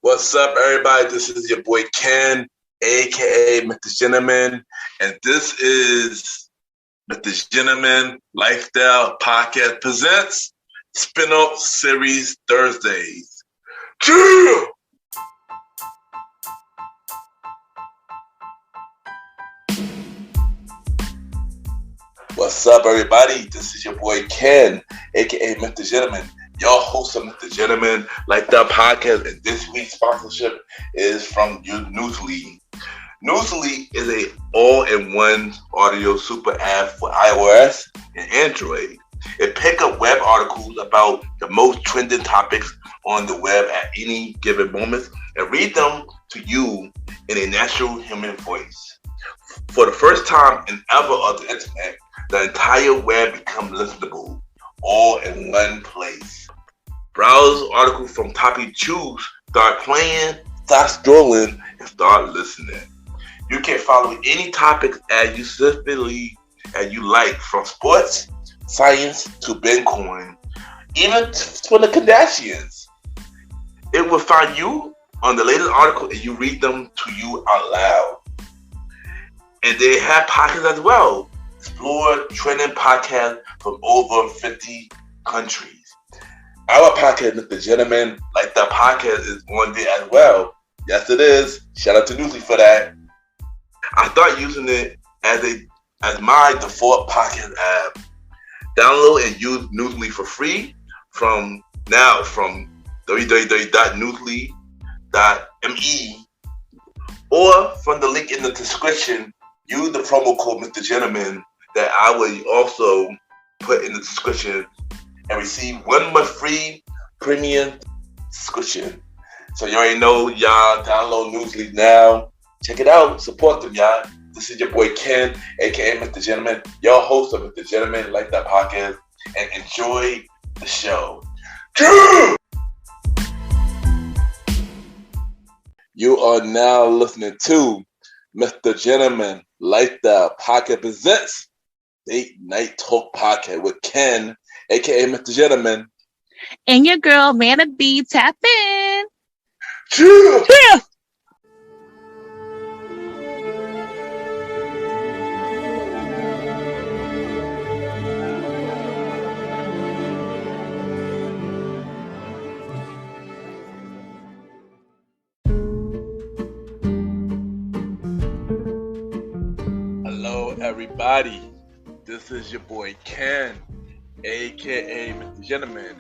What's up, everybody? This is your boy Ken, aka MrGentleman, and this is MrGentleman Lifestyle Podcast presents Spinoff Series Thursdays. Yeah! What's up, everybody? This is your boy Ken, aka MrGentleman, your host of MrGentleman Lifestyle Podcast, and this week's sponsorship is from Newsly. Newsly is a all-in-one audio super app for iOS and Android. It picks up web articles about the most trending topics on the web at any given moment and read them to you in a natural human voice. For the first time in ever on the internet, the entire web becomes listenable, all in one place. Browse articles from topic you choose, start playing, start scrolling, and start listening. You can follow any topic as you specifically as you like, from sports, science, to Bitcoin, even to the Kardashians. It will find you on the latest article and you read them to you out loud. And they have podcasts as well. Explore trending podcasts from over 50 countries. Our podcast, MrGentleman Lifestyle Podcast, is on there as well. Yes, it is. Shout out to Newsly for that. I started using it as my default podcast app. Download and use Newsly for free from www.newsly.me or from the link in the description. Use the promo code MrGentleman that I will also put in the description and receive 1 month free premium subscription. So you already know, y'all, download Newsly now. Check it out. Support them, y'all. This is your boy Ken, aka MrGentleman, your host of MrGentleman Lifestyle Podcast, and enjoy the show. You are now listening to MrGentleman Lifestyle Podcast presents Date Night Talk Podcast with Ken, aka MrGentleman, and your girl Vanna B. Tap in. Yeah. Hello, everybody. This is your boy Ken, aka MrGentleman,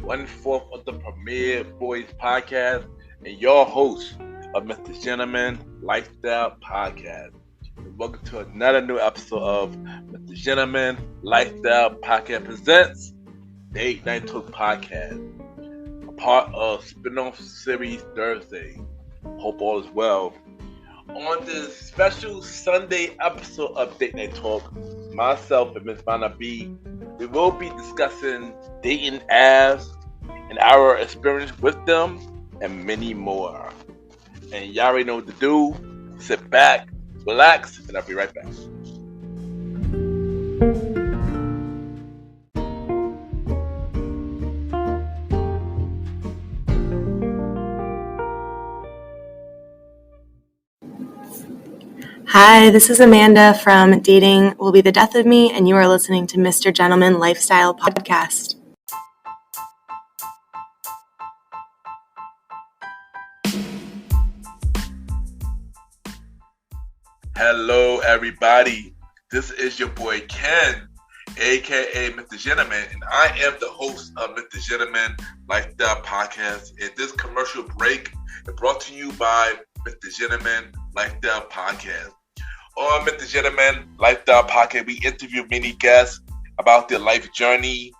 1/4 of the Premier Boys Podcast, and your host of MrGentleman Lifestyle Podcast. And welcome to another new episode of MrGentleman Lifestyle Podcast presents Date Night Talk Podcast, a part of Spinoff Series Thursday. Hope all is well. On this special Sunday episode of Date Night Talk, myself and Miss Vanna B, we will be discussing dating apps and our experience with them and many more. And y'all already know what to do. Sit back, relax, and I'll be right back. Hi, this is Amanda from Dating Will Be the Death of Me, and you are listening to MrGentleman Lifestyle Podcast. Hello, everybody. This is your boy Ken, aka MrGentleman, and I am the host of MrGentleman Lifestyle Podcast. And this commercial break is brought to you by MrGentleman Lifestyle Podcast. On MrGentleman Lifestyle Podcast, we interview many guests about their life journey,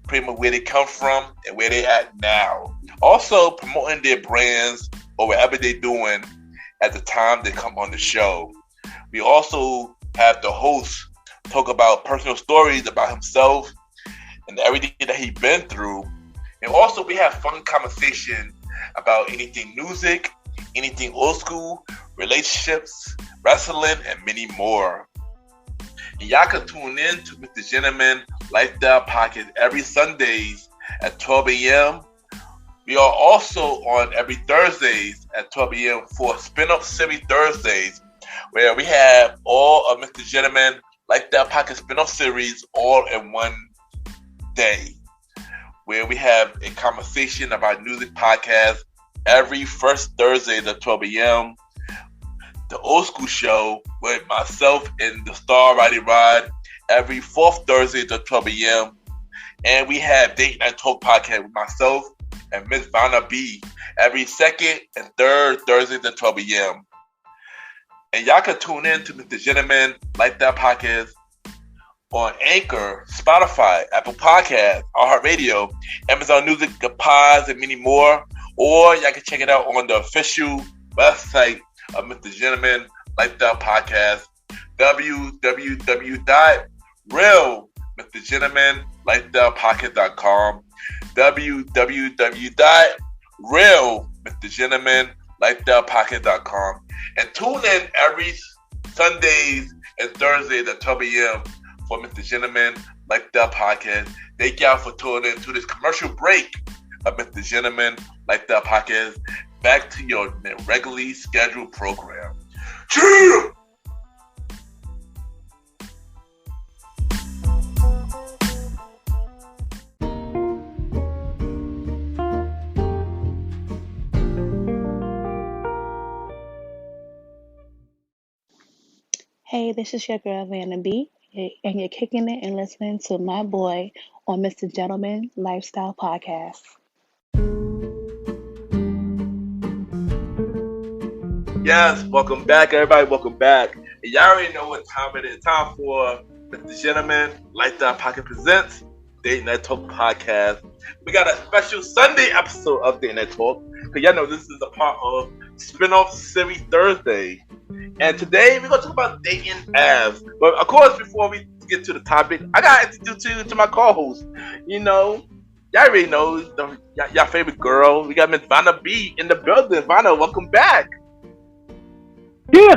pretty much where they come from and where they're at now. Also promoting their brands or whatever they're doing at the time they come on the show. We also have the host talk about personal stories about himself and everything that he's been through. And also we have fun conversation about anything music, anything old school, relationships, wrestling, and many more. And y'all can tune in to MrGentleman Lifestyle Podcast every Sundays at 12 a.m. We are also on every Thursdays at 12 a.m. for Spinoff Series Thursdays, where we have all of Mr. Gentleman Like That Pocket Spinoff series all in one day, where we have a conversation about music podcasts every first Thursday at 12 a.m. The Old School Show with myself and the Star Roddy Rod every fourth Thursday at 12 a.m. And we have Date Night Talk podcast with myself and Miss Vanna B every second and third Thursday at 12 a.m. And y'all can tune in to Mr. Gentleman Like That Podcast on Anchor, Spotify, Apple Podcasts, iHeartRadio, Amazon Music, The Pods, and many more. Or y'all can check it out on the official website of Mr. Gentleman Like That Podcast, www.realmrgentlemanlikethatpodcast.com, www.realmrgentlemanlikethatpodcast.com, and tune in every Sundays and Thursdays at 12 a.m. for Mr. Gentleman Like That Podcast. Thank y'all for tuning in to this commercial break of Mr. Gentleman Like That Podcast. Back to your regularly scheduled program. Cheers! Hey, this is your girl, Vanna B, and you're kicking it and listening to my boy on Mr. Gentleman Lifestyle Podcast. Yes, welcome back, everybody. Welcome back. And y'all already know what time it is. Time for Mr. Gentleman Like That Pocket presents Date Night Talk Podcast. We got a special Sunday episode of Date Night Talk, because y'all know this is a part of Spinoff Series Thursday. And today we're going to talk about dating apps. But of course, before we get to the topic, I got to introduce you to my co-host. You know, y'all already know y'all favorite girl. We got Miss Vanna B in the building. Vanna, welcome back. Yeah.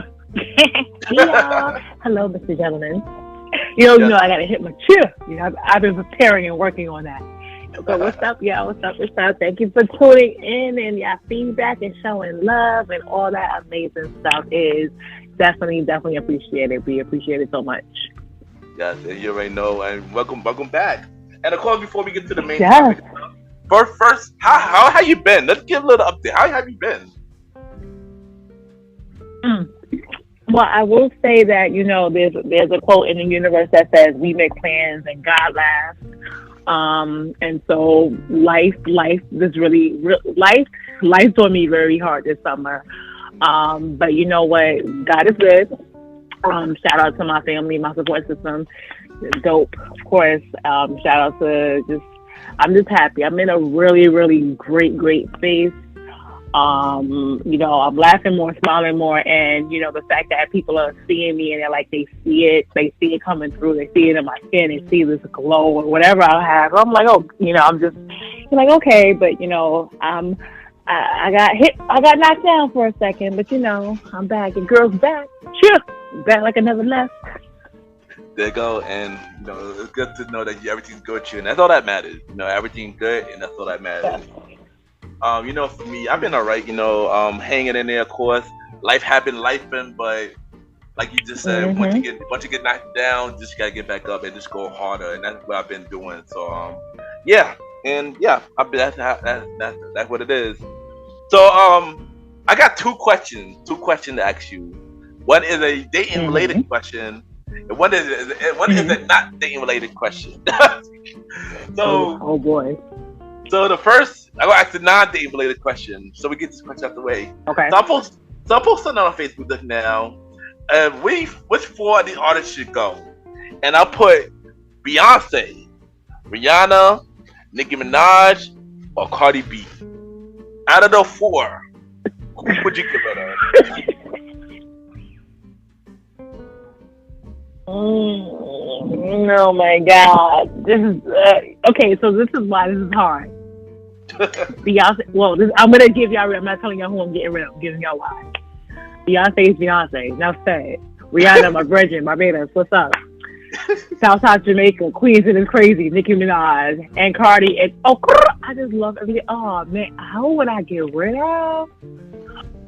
Yeah. Hello, Mr. Gentleman. You know, I gotta hit my cheer. You know, I've been preparing and working on that. So what's up, y'all? What's up? Thank you for tuning in and your feedback and showing love and all that amazing stuff is definitely appreciated. We appreciate it so much. Yes, and you already know. And welcome back. And of course, before we get to the main topic, first, how you been? Let's give a little update. How have you been? Well, I will say that, you know, there's a quote in the universe that says we make plans and God laughs. And so life is really life's on me very hard this summer. But you know what? God is good. Shout out to my family, my support system. Dope, of course. Shout out to I'm just happy. I'm in a really, really great space. You know, I'm laughing more, smiling more, and you know, the fact that people are seeing me and they're like, they see it coming through, they see it in my skin, they see this glow or whatever I have. I'm like, oh, you know, I'm just like, okay, but you know, I got knocked down for a second, but you know, I'm back, and girl's back, back like I never left. There you go, and you know, it's good to know that everything's good with you, and that's all that matters. You know, everything's good, and that's all that matters. Yeah. You know, for me, I've been alright, you know, hanging in there, of course. Life happened, but like you just said, once you get knocked down, just gotta get back up and just go harder, and that's what I've been doing. So, that's what it is. So, I got two questions to ask you. One is a dating related question, and one is a not dating related question. So, oh boy. So the first, I'm gonna ask the non-dating related question, so we get this question out the way. Okay. So I'm posting on Facebook look now, and which four of the artists should go? And I'll put Beyonce, Rihanna, Nicki Minaj, or Cardi B. Out of the four, who would you give it up? Oh my God! This is okay. So this is why this is hard. Beyonce. Well, I'm gonna give y'all. I'm not telling y'all who I'm getting rid of. I'm giving y'all why. Beyonce is Beyonce. Enough said. Rihanna, my virgin, Barbados. What's up? Southside Jamaica, Queens and is crazy, Nicki Minaj and Cardi, and I just love everything. Oh man, how would I get rid of?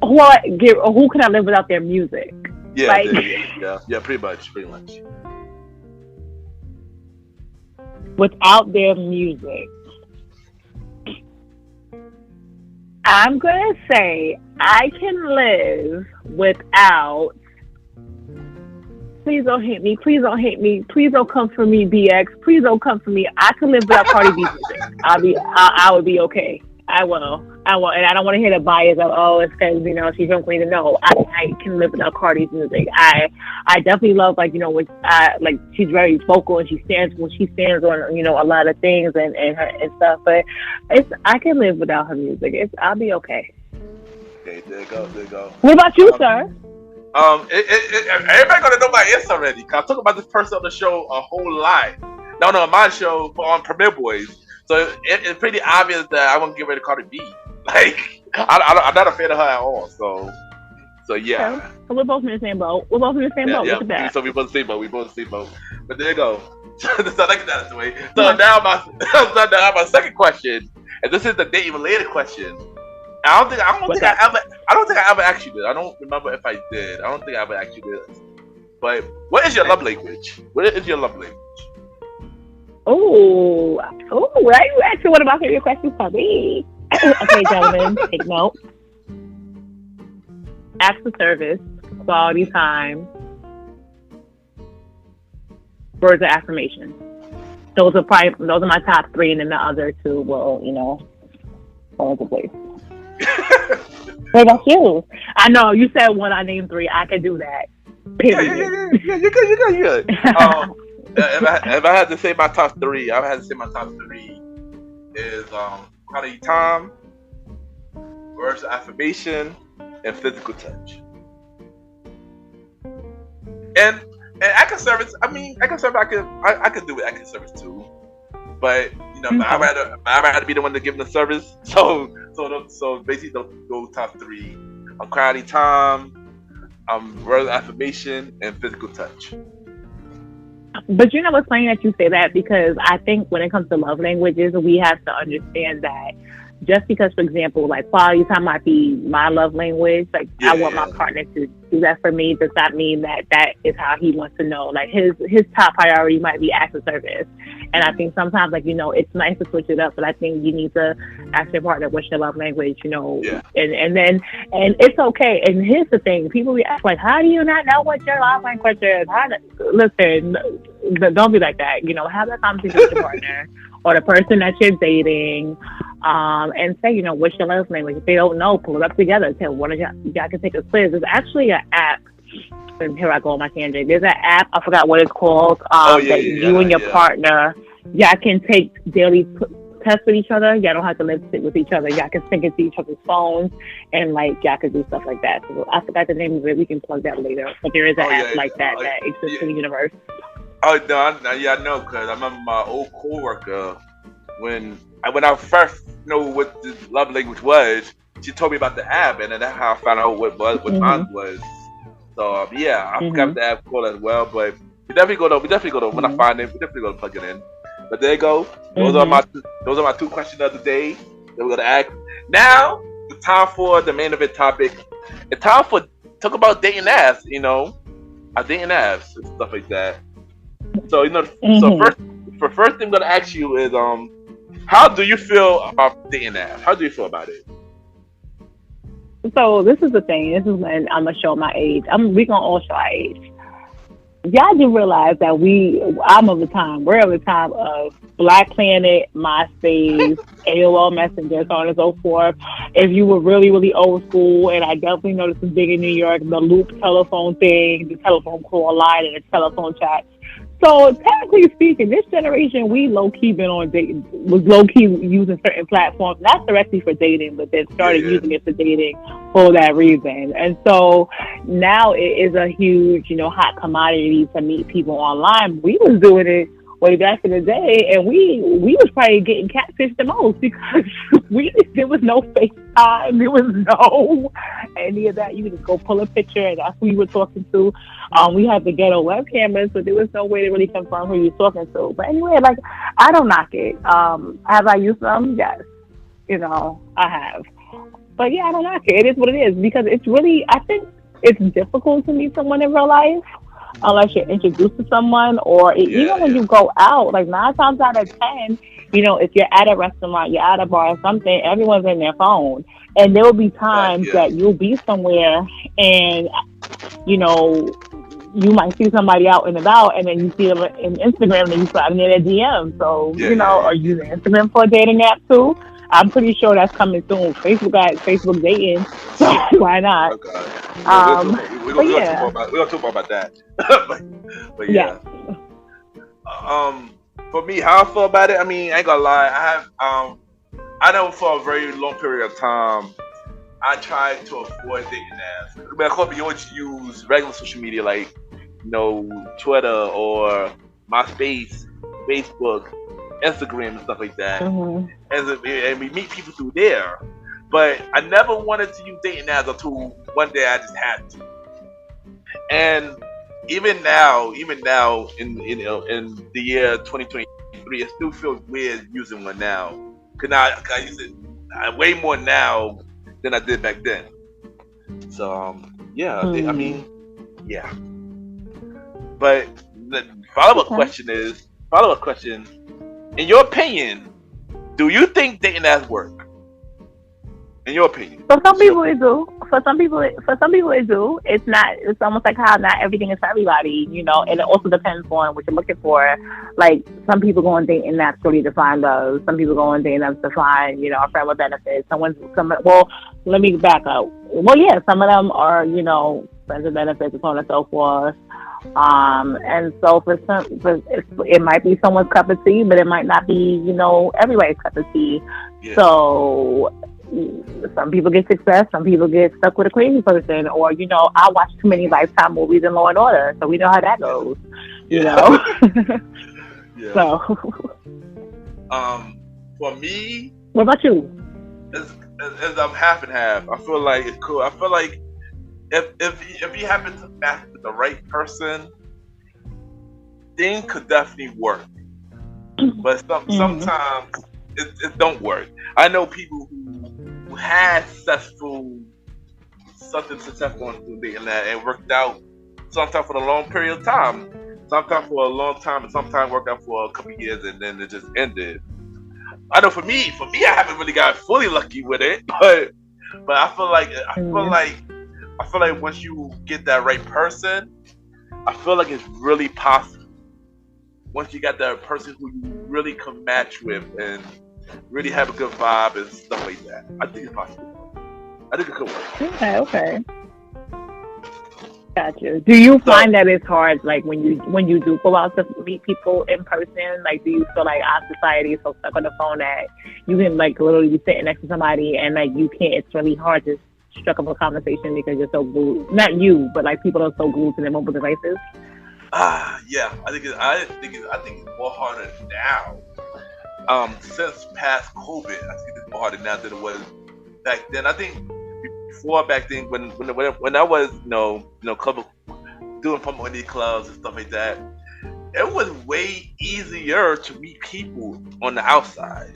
Who can I live without their music? Yeah, like, pretty much. Without their music, I'm gonna say I can live without. Please don't hate me. Please don't hate me. Please don't come for me, BX. Please don't come for me. I can live without Cardi B's music. I would be okay. I will, and I don't want to hear the bias of it's because she's from Queens. No, I can live without Cardi's music. I definitely love when she's very vocal and she stands on a lot of things and stuff. But I can live without her music. I'll be okay. Okay, there you go. What about you, sir? Everybody gonna know my answer already. Cause I talk about this person on the show a whole lot. No, my show on Premier Boys. So it's pretty obvious that I won't get rid of Cardi B. Like I'm not a fan of her at all. So yeah. Okay. So we're both in the same boat. Look at that. So we both the same boat. But there you go. So like that's the way. So now my second question, and this is the dating related question. I don't think I ever asked you this. I don't remember if I did. I don't think I ever asked you this. But what is your love language? What is your love language? Oh! Why are you asking one of my favorite questions for me? Okay, gentlemen, take note. Acts of service, quality time, words of affirmation. Those are my top three, and then the other two will, fall into place. What about you? I know you said one. I named three. I can do that. Period. Yeah, you good. If I had to say my top three, is quality time, words of affirmation, and physical touch. And active service. I could do with active service too. But I'd rather be the one to give the service. So basically those top three: quality time, words of affirmation, and physical touch. But it's funny that you say that, because I think when it comes to love languages, we have to understand that just because, for example, quality time might be my love language, I want my partner to do that for me, does not mean that is how he wants to know. His top priority might be acts of service. And I think sometimes, it's nice to switch it up, but I think you need to ask your partner what's your love language, and it's okay. And here's the thing, people be asked, how do you not know what your love language is? Listen, don't be like that. Have that conversation with your partner or the person that you're dating, and say, what's your love language? If they don't know, pull it up together. Tell one of y'all can take a quiz. There's actually an app. And here I go on my tangent. There's an app, I forgot what it's called, that you and your partner, y'all can take daily tests with each other. Y'all don't have to live with each other. Y'all can sync into each other's phones, and y'all can do stuff like that. So I forgot the name of it. We can plug that later. But there is an app that exists in the universe. Oh no, I know, because I remember my old coworker when I first know what the love language was. She told me about the app, and then that's how I found out what mine was. So I forgot the app called as well, but we definitely go to when I find it, we definitely go to plug it in. But there you go. Those are my two questions of the day that we're gonna ask. Now it's time for the main event topic. It's time for talk about dating apps. Our dating apps and stuff like that. So so first thing I'm gonna ask you is how do you feel about dating apps? How do you feel about it? So this is the thing. This is when I'm gonna show my age. We gonna all show our age. Y'all do realize that we're of the time of Black Planet, MySpace, AOL Messenger, so on and so forth. If you were really, really old school, and I definitely know this is big in New York, the loop telephone thing, the telephone call line, and the telephone chat. So technically speaking, this generation, we low-key was low-key using certain platforms, not directly for dating, but then started using it for dating for that reason. And so now it is a huge, hot commodity to meet people online. We was doing it way back in the day, and we was probably getting catfished the most because there was no FaceTime, there was no any of that. You could just go pull a picture, and that's who you were talking to. We had the ghetto web cameras, but there was no way to really confirm who you were talking to. But anyway, like, I don't knock it. Have I used them? Yes, I have. But yeah, I don't knock it. It is what it is, because it's really, I think it's difficult to meet someone in real life unless you're introduced to someone, or even when you go out, like 9 times out of 10, if you're at a restaurant, you're at a bar or something, everyone's in their phone. And there will be times that you'll be somewhere and, you might see somebody out and about, and then you see them in Instagram and you slide in their DM. So, are you using Instagram for a dating app too? I'm pretty sure that's coming soon. Facebook got Facebook dating, so why not? We're gonna talk about that. but yeah. For me, how I feel about it, I mean, I ain't gonna lie. I know for a very long period of time, I tried to avoid dating apps. I mean, of course, you always use regular social media like, Twitter or MySpace, Facebook, Instagram, and stuff like that. Mm-hmm. And we meet people through there. But I never wanted to use dating apps until one day I just had to. And even now, in the year 2023, it still feels weird using one now. Cause I use it way more now than I did back then. So I mean, yeah. But the follow-up question, in your opinion, do you think dating apps work? In your opinion? For some people it do. For some people it do. It's not. It's almost like how not everything is for everybody, And it also depends on what you're looking for. Like, some people go on dating apps really to find love. Some people go on dating apps to find, a friend with benefits. Well, let me back up. Well, yeah, some of them are, friends with benefits, and so on and so forth. And so for some, it might be someone's cup of tea, but it might not be, everybody's cup of tea. Yeah. So some people get success, some people get stuck with a crazy person, or I watch too many Lifetime movies and Law and Order, so we know how that goes. Yeah. So for me, what about you? As I'm half and half. I feel like it's cool. I feel like if you happen to match with the right person, things could definitely work. But sometimes it don't work. I know people who had something successful on dating that and worked out sometimes for a long period of time. Sometimes for a long time, and sometimes worked out for a couple of years, and then it just ended. I know for me, I haven't really got fully lucky with it, but I feel like once you get that right person, I feel like it's really possible. Once you got that person who you really can match with and really have a good vibe and stuff like that, I think it's possible. I think it could work. Okay. Gotcha. Do you find that it's hard, like when you do go out to meet people in person? Like, do you feel like our society is so stuck on the phone that you can like literally be sitting next to somebody and like you can't? It's really hard to struck up a conversation because you're so glued. Not you, but like people are so glued to their mobile devices. Yeah. I think it's more harder now. Since past COVID, I think it's more harder now than it was back then. I think before back then, when I was club, doing comedy clubs and stuff like that, it was way easier to meet people on the outside.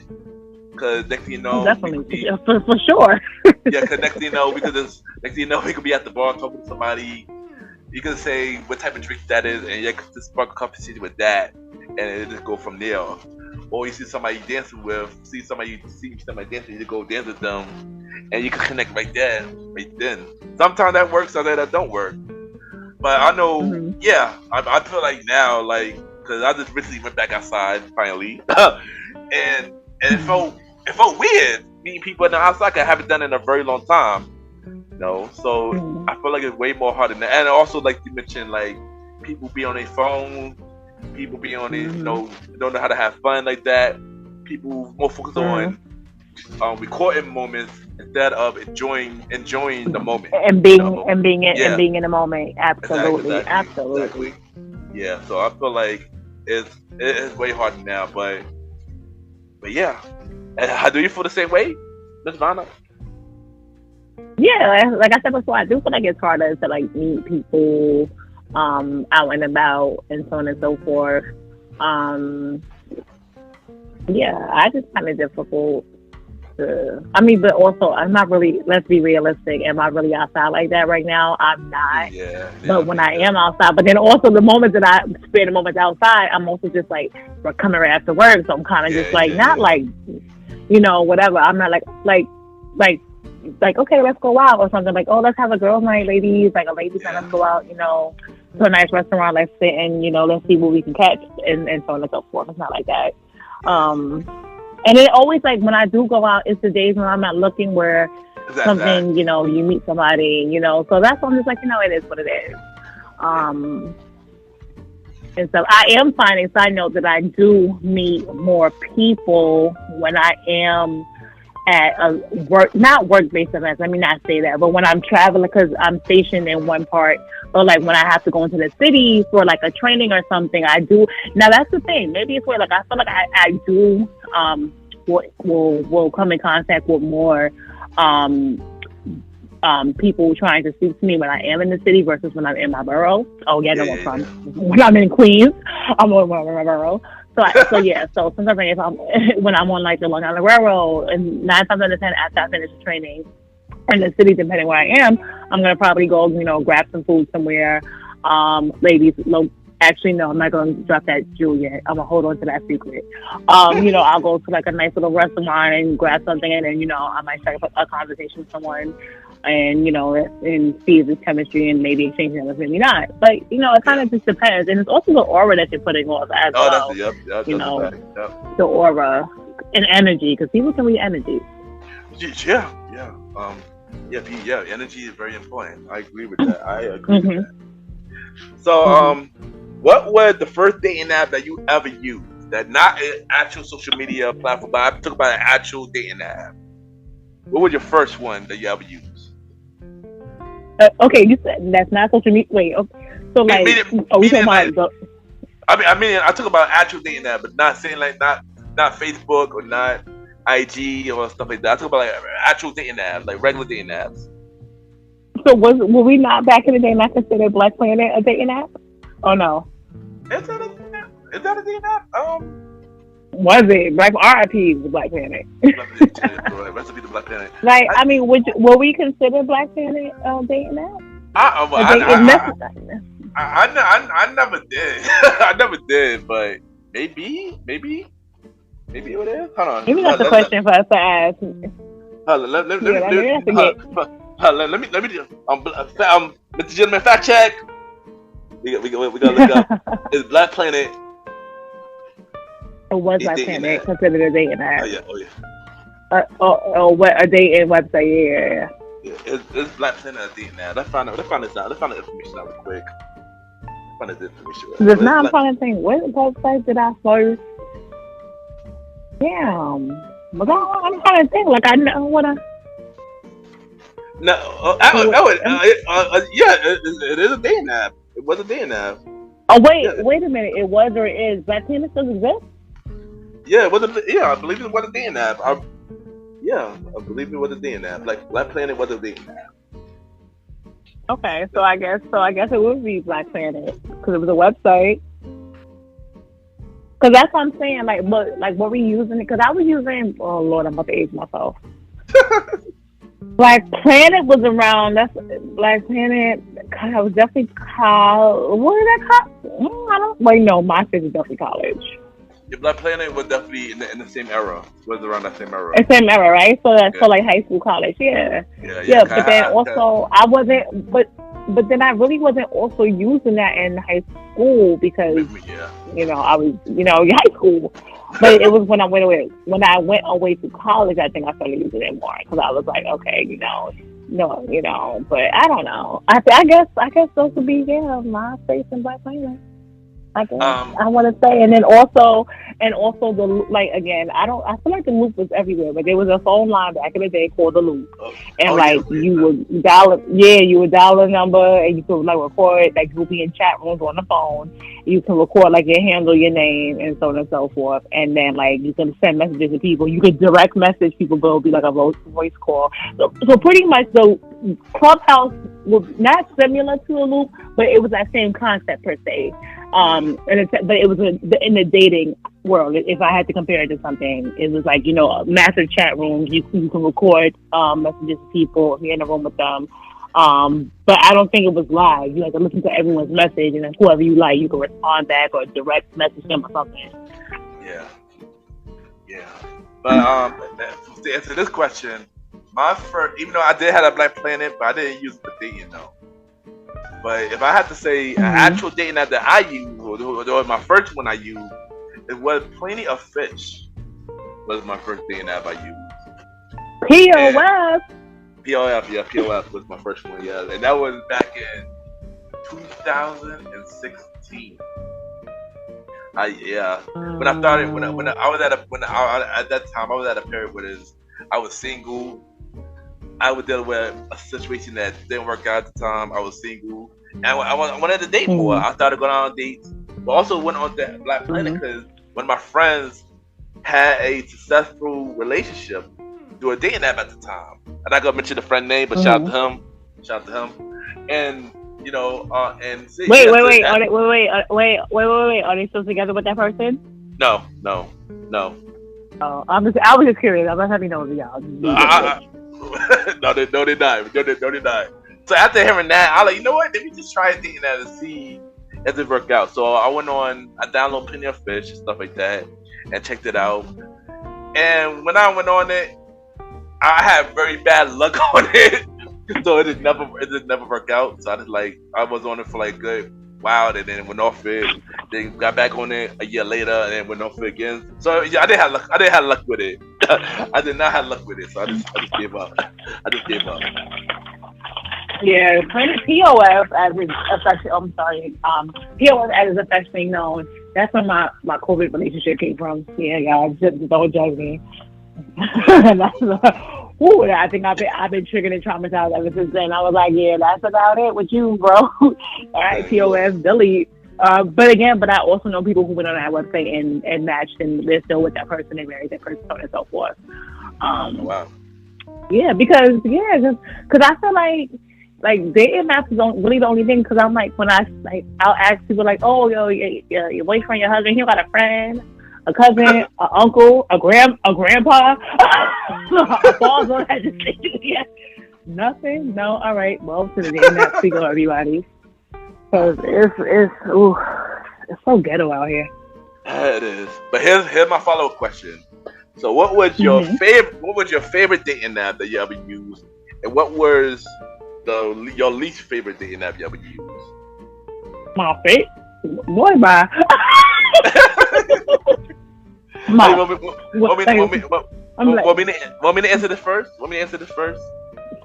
Because next thing you know, definitely for sure. Yeah, because next thing you know, we could be at the bar talking to somebody. You can say what type of drink that is, and you can just spark a conversation with that, and it just go from there. Or you see somebody dancing see somebody dancing, you go dance with them, and you can connect right then. Sometimes that works, sometimes that don't work. But I know, I feel like now, like, because I just recently went back outside finally, and it felt weird meeting people on the outside. I haven't done it in a very long time. So I feel like it's way more harder now. And also, like you mentioned, like people be on their phone, people be on their, don't know how to have fun like that. People more focused on recording moments instead of enjoying the moment and being in the moment. Absolutely. Exactly. Yeah. So I feel like it's way harder now. But yeah, how do you feel the same way, Miss Vanna? Yeah, like I said before, I do feel like it's harder to like meet people out and about and so on and so forth. Yeah, I just find it difficult but also I'm not really, let's be realistic, am I really outside like that right now? I'm not. But when I am outside, but then also the moments that I spend the moments outside, I'm also just like, we're coming right after work, so I'm kind of just like, not like, whatever. I'm not like, okay, let's go out or something. Like, oh, let's have a girls' night, ladies. Like a ladies' night, let's go out, to a nice restaurant, let's sit and, let's see what we can catch and so on and so forth. It's not like that. And it always, like, when I do go out, it's the days when I'm not looking where something, you meet somebody, So that's why I'm just like, it is what it is. And so I am finding, side note, that I do meet more people when I am at a not work-based events. Let me not say that, but when I'm traveling, because I'm stationed in one part, or like when I have to go into the city for like a training or something, I do. Now that's the thing. Maybe it's where like I feel like I do will come in contact with more people trying to speak to me when I am in the city versus when I'm in my borough. Oh yeah, no, from when I'm in Queens, I'm in my borough. So sometimes if I'm when I'm on like the Long Island Railroad, and 9 times out of 10 after I finish the training in the city, depending where I am, I'm gonna probably go, grab some food somewhere. Ladies, actually no, I'm not gonna drop that jewel yet. I'm gonna hold on to that secret. I'll go to like a nice little restaurant and grab something, and then I might start a conversation with someone, and and see if it's chemistry and maybe exchange numbers, maybe not. But it kind of just depends, and it's also the aura that you're putting off as well. The aura and energy, because people can read energy. Energy is very important. I agree with that. With that. So, what was the first dating app that you ever used? That not an actual social media platform, but I'm talking about an actual dating app. What was your first one that you ever used? Okay, you said that's not social media. Wait, okay. So like, we talking about? I talk about actual dating app, but not saying like not Facebook or not IG or stuff like that. I talk about like actual dating apps, like regular dating apps. So were we not back in the day not considered Black Planet a dating app? Oh no. Is that a dating app? Was it Black RIP the Black Planet? Recipe the Black Planet. Like, will we consider Black Planet dating app? I never did. I never did, but maybe it is. Hold on. Maybe that's a question for us to ask. Let me Mr. Gentleman, fact check. We gotta look up. Is Black Planet? Or was Black Planet considered a dating app? Oh yeah. What a dating website? Yeah. Is Black Planet a dating app? Let's find this out. Let's find the information out real quick. There's not. I'm trying to think. What website did I first? Damn. But I'm trying to think. Like I know what I. No, it is a dating app. It was a dating app. Oh wait a minute. It was or it is. Black Planet still exists? Yeah, it was. I believe it was a dating app. I believe it was a dating app. Like Black Planet was a dating app. Okay, so I guess it would be Black Planet because it was a website. Because that's what I'm saying. Like, but like, were we using it? Because I was using. Oh Lord, I'm about to age myself. Black Planet was around. That's Black Planet. God, I was definitely college. What is that called? I don't. Wait, no, my shit is definitely college. Yeah, Black Planet was definitely in the same era. It was around that same era. The same era, right? So that's for like high school, college. Yeah. But then also, I wasn't. But then I really wasn't also using that in high school because I was high school. But it was when I went away to college, I think I started using it more because I was like, okay, but I don't know. I guess those would be MySpace and Black Planet. I guess Um, I want to say, and also the like again. I feel like the loop was everywhere, but there was a phone line back in the day called the loop, oh, and oh yeah, like okay, you no. would dial it. Yeah, you would dial a number, and you could like record. Like you would be in chat rooms on the phone. You can record like your handle, your name, and so on and so forth. And then like you can send messages to people. You could direct message people, but it'll be like a voice call. So pretty much the Clubhouse was not similar to a loop, but it was that same concept per se. But it was in the dating world. If I had to compare it to something, it was like massive chat rooms. You can record messages to people if you're in a room with them. But I don't think it was live. You had to listen to everyone's message, and then whoever you like, you can respond back or direct message them or something. Yeah, yeah. But to answer this question, my first, even though I did have a Black Planet, but I didn't use it for dating though. But if I had to say an actual dating app that I used, or my first one I used, it was Plenty of Fish. Was my first dating app I used. POF. POF, yeah, POF was my first one, yeah, and that was back in 2016. When I started, when I was at that time I was at a period where I was single. I was dealing with a situation that didn't work out at the time. I was single, and I wanted to date more. I started going on dates, but also went on that Black Planet because one of my friends had a successful relationship through a dating app at the time. I'm not gonna mention the friend name, but shout out to him, and and see, wait. Are they still together with that person? No. Oh, I was just curious. I was happy to know y'all. No, they're not. No, they're not. So after hearing that, I was like, you know what? Let me just try dating that and see if it worked out. So I downloaded Plenty of Fish and stuff like that, and checked it out. And when I went on it, I had very bad luck on it. So it just never worked out. So I was on it for like good while, and then went off it. Then got back on it a year later, and then went off it again. So yeah, I didn't have luck. I didn't have luck with it. I did not have luck with it. So I just gave up. Yeah, POF as it's affectionately. I'm sorry. POF as is affectionately known. That's where my COVID relationship came from. Yeah, y'all just don't judge me. I think I've been triggered and traumatized ever since then. I was like, yeah, that's about it with you, bro. All right, POF, delete. But I also know people who went on that website and matched, and they're still with that person, they married that person, so on and so forth. Wow. Yeah, because I feel like dating apps is really the only thing. Because I'm like, when I'll ask people like, oh, yo, your boyfriend, your husband, he got a friend, a cousin, an uncle, a grandpa, a father. I just say, yeah, nothing. No, all right. Well, to the dating app, we go, everybody. Because it's so ghetto out here. It is. But here's my follow-up question. So, what was your favorite dating app that you ever used, and what was your least favorite dating app you ever used? My favorite, boy, bye. Want me to answer this first?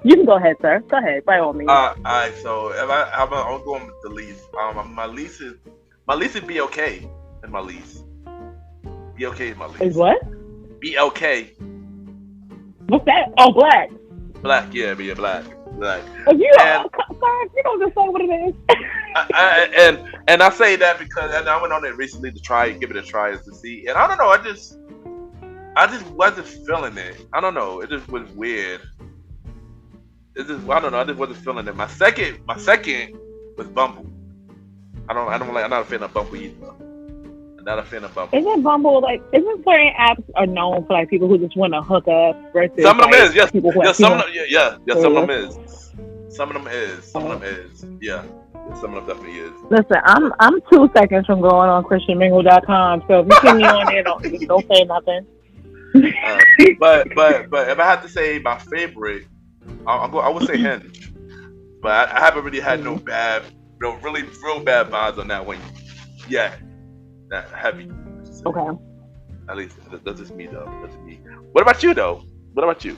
You can go ahead, sir. Go ahead, by all means. Alright, so I'm going with the lease. My lease is BLK in my lease. BLK is my lease. Is what? BLK. What's that? Oh, black. Black, yeah, black. You don't just say what it is. And I say that because I went on it recently to give it a try to see, and I don't know, I just wasn't feeling it. I don't know, it just was weird. I don't know, I just wasn't feeling it. My second was Bumble. I'm not a fan of Bumble either. I'm not a fan of Bumble. Isn't Bumble isn't certain apps are known for people who just want to hook up versus some of them is, yes. Some of them is. Yeah. Some of them definitely is. Listen, I'm 2 seconds from going on ChristianMingle.com, so if you see me on there, don't say nothing. But if I had to say my favorite, I would say Hinge. But I haven't really had real bad vibes on that one yet. That heavy. Okay. At least that's just me though. That's me. What about you though? What about you?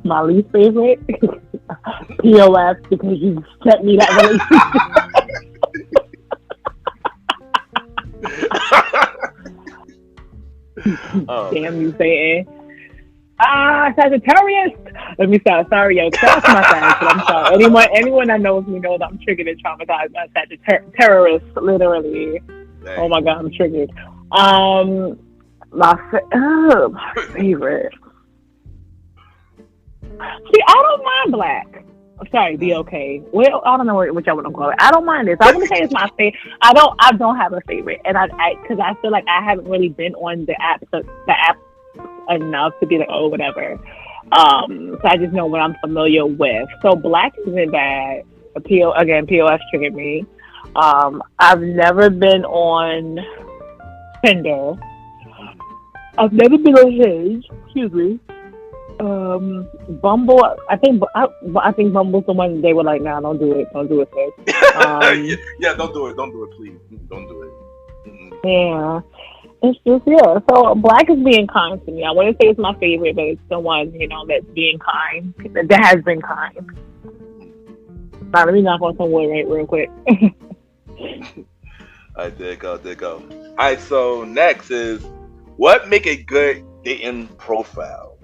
My least favorite. POF because you sent me that relationship. Damn you, Satan. Sagittarius. Let me stop. Sorry, yo. That's my Sag, but I'm sorry. Anyone that knows me knows I'm triggered and traumatized by Sagittarius, literally. Dang. Oh my God, I'm triggered. My favorite. See, I don't mind black. Sorry, be okay. Well, I don't know what y'all want to call it. I don't mind this. I want to say it's my favorite. I don't have a favorite, and because I feel like I haven't really been on the app enough to be like, oh, whatever. So I just know what I'm familiar with. So black isn't bad. POS triggered me. I've never been on Tinder. I've never been on Hinge. Excuse me. Bumble. I think Bumble's the one they were like, nah, don't do it, sis. Yeah, don't do it, please, don't do it. Mm-hmm. Yeah. It's just, so black is being kind to me. I wouldn't say it's my favorite, but it's the one, that's being kind, that has been kind. Now, let me knock on some wood real quick. All right, there you go. All right, so next is, what make a good dating profile?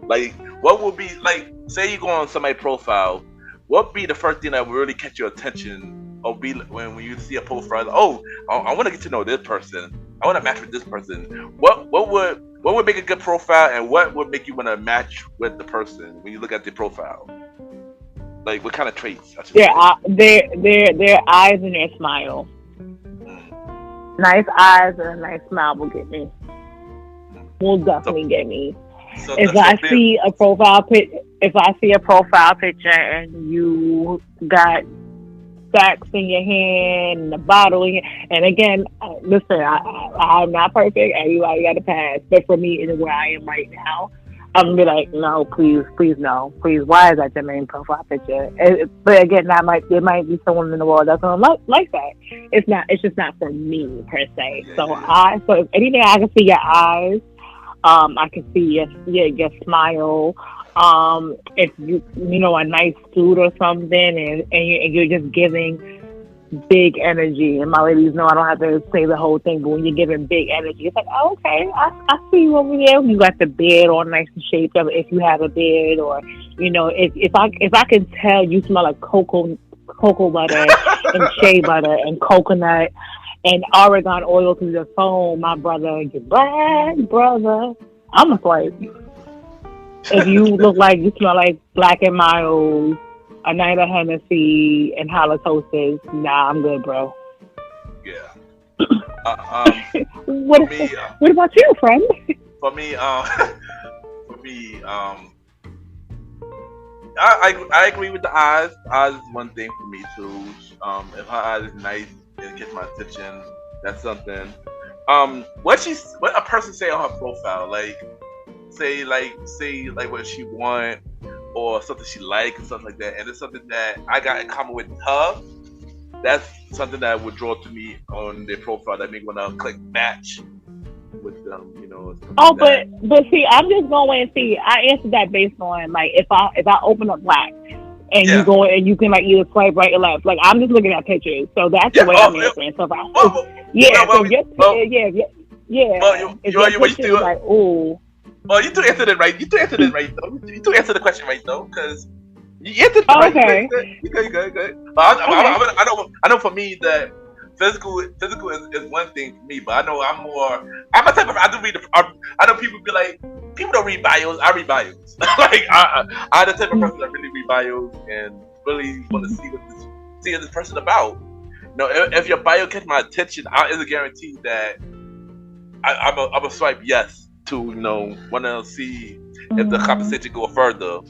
Like, what would be, like, say you go on somebody's profile, what would be the first thing that would really catch your attention? Or be when you see a profile, like, oh, I want to get to know this person. I want to match with this person. What would make a good profile, and what would make you want to match with the person when you look at the profile? Like, what kind of traits? Their eyes and their smile. Nice eyes and a nice smile will get me. Will definitely get me. If I see a profile picture and you got stacks in your hand and a bottle in your, and again, listen, I'm not perfect. Everybody got a pass, but for me, and where I am right now, I'm gonna be like, no, please, no, please. Why is that your main profile picture? But again, there might be someone in the world that's gonna like that. It's just not for me per se. So if anything, I can see your eyes. I can see your smile. If you a nice suit or something, and you're just giving big energy. And my ladies know I don't have to say the whole thing, but when you're giving big energy, it's like, oh, okay, I see you over here. You got the beard all nice and shaped up, if you have a beard, or if I can tell you smell like cocoa butter and shea butter and coconut and argan oil through the phone, my brother, your black brother, I'm a swipe. If you look like you smell like Black and Miles, a night of Hennessy, and halitosis, nah, I'm good, bro. Yeah. What about you, friend? For me, I agree with the eyes. Eyes is one thing for me too. If her eyes is nice and gets my attention, that's something. What a person say on her profile, say what she want or something she like and stuff like that, and it's something that I got in common with her. That's something that would draw to me on their profile that make me want to click match with them, Oh, but see, I'm just going. See, I answered that based on if I open up Black and you go and you can either swipe right or left. I'm just looking at pictures, so that's the way I'm answering. So Well, you do answer it right. You do answer it right though. You do answer the question right though, because you answered it right. Okay. You good. I know for me that physical is one thing for me, but I know I'm a type of, I know people be like, people don't read bios. I read bios. I'm the type of person that really read bios and really want to see what this person about. If your bio catch my attention, it's a guarantee that I'm a swipe yes to want to see if the conversation go further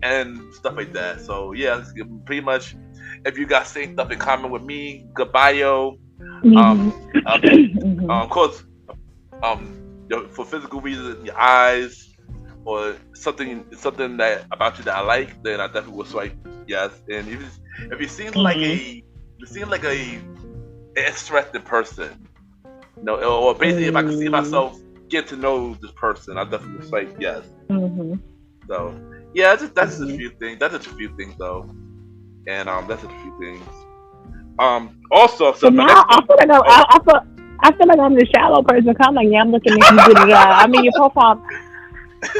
and stuff like that. So yeah, pretty much if you got same stuff in common with me, good bio. Of course, for physical reasons, your eyes or something that about you that I like, then I definitely will swipe yes. And if you seem like a interesting person, or basically if I can see myself get to know this person, I definitely will swipe yes. So yeah, that's just a few things. That's just a few things though, and that's just a few things. Also, so But my now next question. I feel like I'm the shallow person. I'm like, yeah, I'm looking if you did it. I mean, your profile.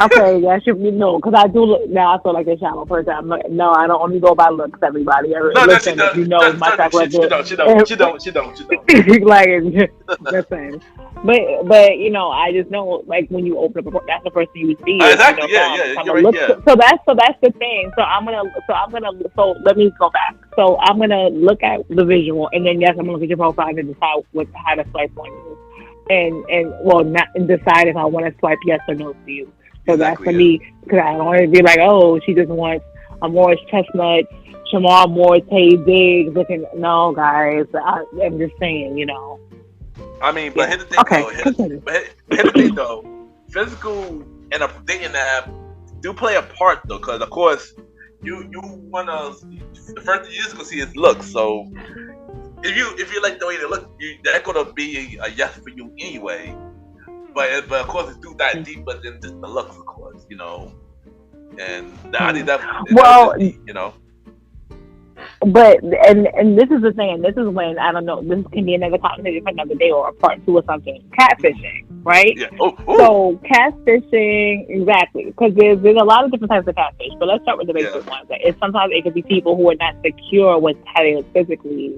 Okay, yeah, should be no, because I do look now. I feel like a shallow person. I'm like, no, I don't only go by looks. Everybody, No, no, she listen, if does. you know my track She record, don't. She don't. She don't. She don't. She don't. like listen. But I just know like when you open up, that's the first thing you see is Exactly. Yeah. mom. Yeah. So I'm You're gonna right. look. Yeah. So that's the thing. So let me go back. So I'm gonna look at the visual, and then yes, I'm gonna look at your profile and decide how to swipe on you, and well, not and decide if I want to swipe yes or no to you. So that's Exactly. for Yeah. me, because I don't want to be like, oh, she just wants a Morris Chestnut, Shamar Moore, Tay Diggs looking. No, guys, I'm just saying, I mean, but Yeah. here's the thing Okay, though. continue. But here's the thing though. Physical and a dating app do play a part though, because of course you wanna the first thing you're just gonna see is looks. So if you like the way they look, that's gonna be a yes for you anyway. But of course it's do that deeper than just the looks, of course, And I think that Well, just, but and this is the thing. This is when I don't know. This can be another conversation for another day or a part two or something. Catfishing, right? Yeah. Oh. So catfishing, exactly, because there's a lot of different types of catfish. But let's start with the basic ones. Sometimes it could be people who are not secure with how they look physically,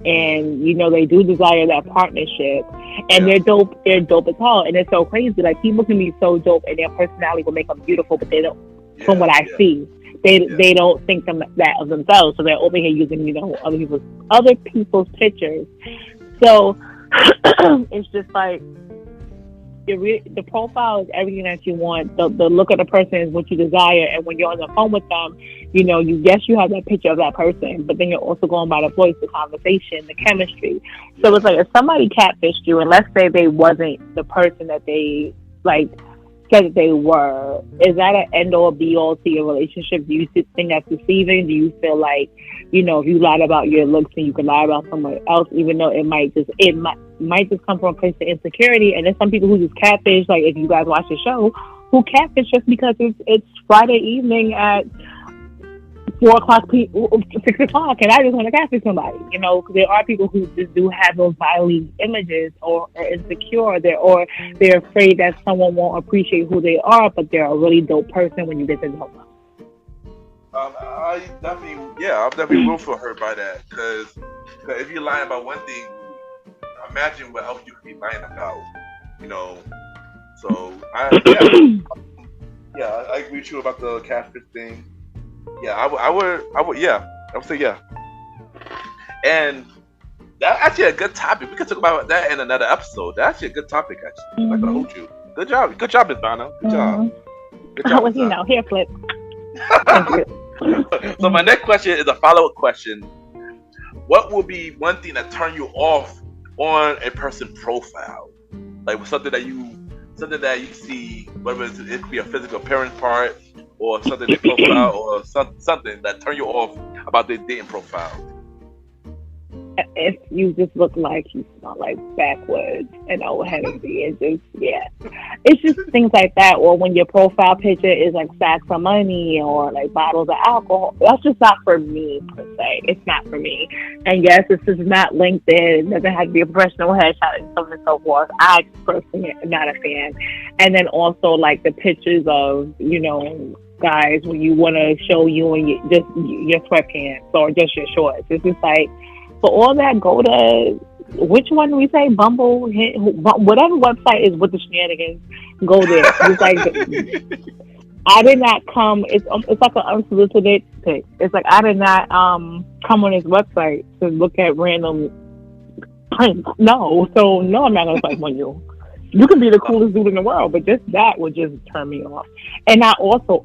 and they do desire that partnership, and they're dope. They're dope as hell, and it's so crazy. Like people can be so dope, and their personality will make them beautiful, but they don't. From what I see, they don't think that of themselves, so they're over here using other people's pictures. So it's just like the profile is everything that you want. The look of the person is what you desire, and when you're on the phone with them, you have that picture of that person, but then you're also going by the voice, the conversation, the chemistry. So it's like if somebody catfished you, and let's say they wasn't the person that they said that they were, is that an end all be all to your relationship? Do you think that's deceiving? Do you feel like, if you lied about your looks and you can lie about someone else, even though it might just come from a place of insecurity? And there's some people who just catfish, like if you guys watch the show, who catfish just because it's Friday evening at 4 o'clock, 6 o'clock, and I just want to catfish somebody, because there are people who just do have those bodily images or are insecure, they're afraid that someone won't appreciate who they are, but they're a really dope person when you get to know them. I'm definitely root for her by that, because if you're lying about one thing, imagine what else you could be lying about, So I agree with you about the catfish thing. Yeah, I would. Yeah, I would say yeah. And that's actually a good topic. We could talk about that in another episode. That's actually a good topic. Actually, I'm gonna hold you. Good job, Miss Vanna. Good job. Good job. Well, here, Flip. So my next question is a follow-up question. What will be one thing that turn you off on a person's profile? Like something that you see, whether it could be a physical appearance part, or something in their profile, or something that turn you off about their dating profile. If you just look like you smell like backwards and old Hennessy, it's just things like that. Or when your profile picture is like sacks of money or like bottles of alcohol, that's just not for me per se. It's not for me. And yes, this is not LinkedIn. It doesn't have to be a professional headshot and so on and so forth. I personally am not a fan. And then also like the pictures of guys when you want to show you and your sweatpants or just your shorts. It's just like, for all that, go to which one do we say? Bumble, whatever website is with the shenanigans. Go there. It's like I did not come. It's like an unsolicited pic. It's like I did not come on his website to look at random prints. No, I'm not gonna swipe on you. You can be the coolest dude in the world, but just that would just turn me off. And I also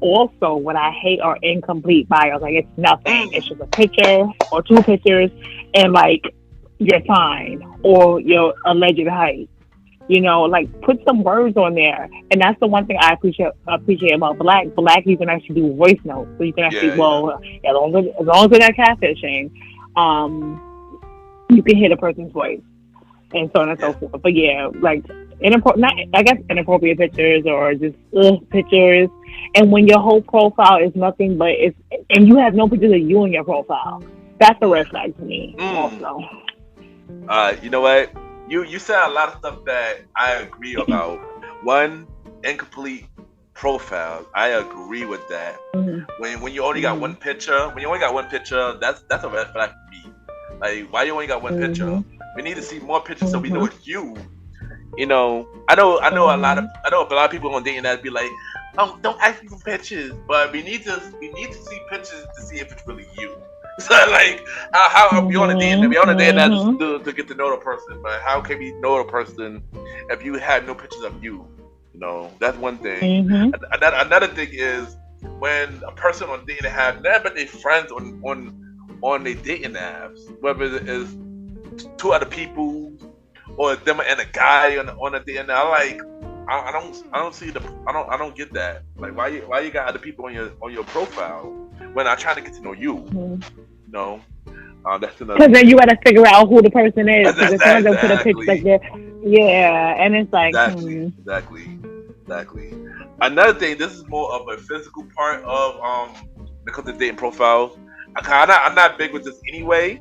what I hate are incomplete bios. Like it's nothing. It's just a picture or two pictures and like your sign or your alleged height. Like put some words on there. And that's the one thing I appreciate about Black. Black, you can actually do voice notes, so you can actually as long as they're not catfishing, you can hear the person's voice. and so on and so forth. But yeah, like inappropriate pictures or just pictures. And when your whole profile is nothing but and you have no pictures of you in your profile, that's a red flag to me. Also, you know what? You said a lot of stuff that I agree about. One, incomplete profiles. I agree with that. When you only got one picture, that's a red flag for me. Like, why you only got one picture? We need to see more pictures so we know it's you. You know, I know a lot of people on dating that be like, oh, don't ask me for pictures, but we need to see pictures to see if it's really you. So like, how we on a date? We on a date to get to know the person, but how can we know the person if you have no pictures of you? You know, that's one thing. Another thing is when a person on dating have nothing but their friends on their dating apps, whether it is two other people or them and a guy on a dating app. Like, I don't get that. Like, why you got other people on your profile when I'm trying to get to know you? No, that's another. Because then you got to figure out who the person is. Because if one of them put a picture like that, and it's like exactly. Another thing, this is more of a physical part of because of dating profiles. I'm not big with this anyway.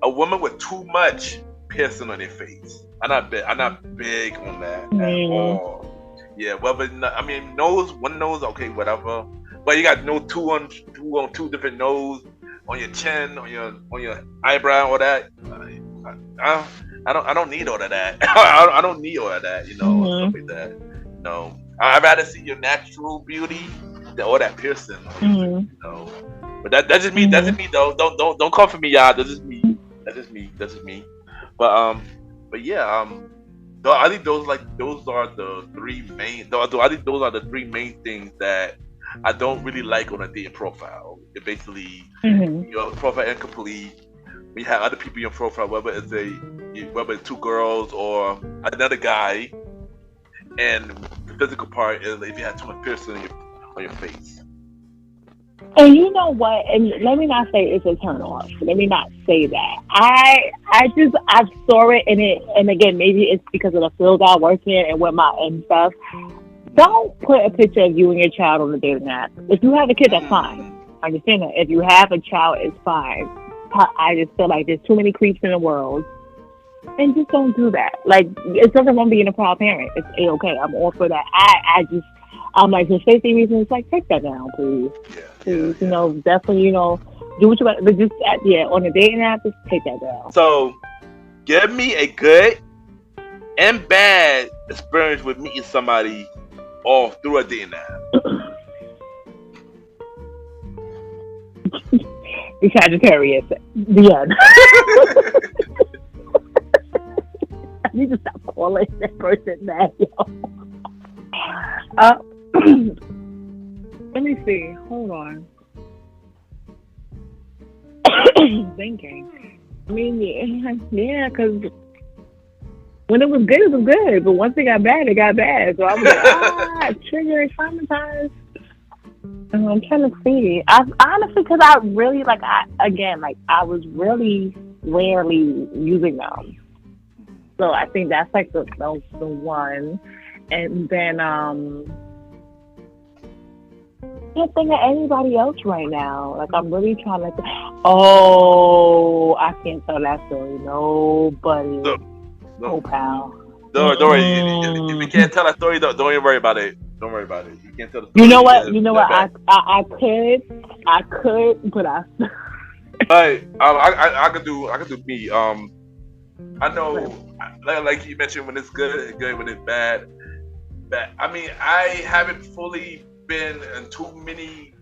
A woman with too much piercing on their face. I'm not big on that at all. Yeah, one nose, okay, whatever. But you got two different nose on your chin, on your eyebrow, all that. I don't need all of that. I don't need all of that, you know, stuff like that. No, I'd rather see your natural beauty than all that piercing. You know, but that's just me. That's just me, though. Don't come for me, y'all. That's just me. But yeah, I think those are the three main. I think those are the three main things that I don't really like on a dating profile. It basically your profile incomplete. We have other people in your profile, whether it's two girls or another guy, and the physical part is if you have too much piercing on your face. And you know what? And let me not say it's a turn off. Let me not say that. I saw it and again, maybe it's because of the field I work in and with my and stuff. Don't put a picture of you and your child on the dating app. If you have a kid, that's fine. I understand that. If you have a child, it's fine. I just feel like there's too many creeps in the world. And just don't do that. Like, it's nothing wrong being a proud parent. It's A-okay. I'm all for that. I'm like, for safety reasons, like, take that down, please. Please, you know, definitely, you know, do what you want. But just, on the dating app, just take that down. So, give me a good and bad experience with meeting somebody all through a dating app. The Sagittarius. The end. I need to stop calling that person that, let me see. Hold on. Thinking. I mean, yeah, because when it was good, it was good. But once it got bad, it got bad. So I was like, triggered, traumatized. I'm trying to see. Honestly, because I really, I was really rarely using them. So I think that's like the one. And then, can't think of anybody else right now. Like, I'm really trying to. I can't tell that story. Nobody. No. Oh, pal. Don't worry. If you can't tell that story, don't even worry about it. Don't worry about it. You can't tell the story. You know what? I could, but I. I could do me. I know, like you mentioned, when it's good, it's good. When it's bad. I mean, I haven't fully been in too many.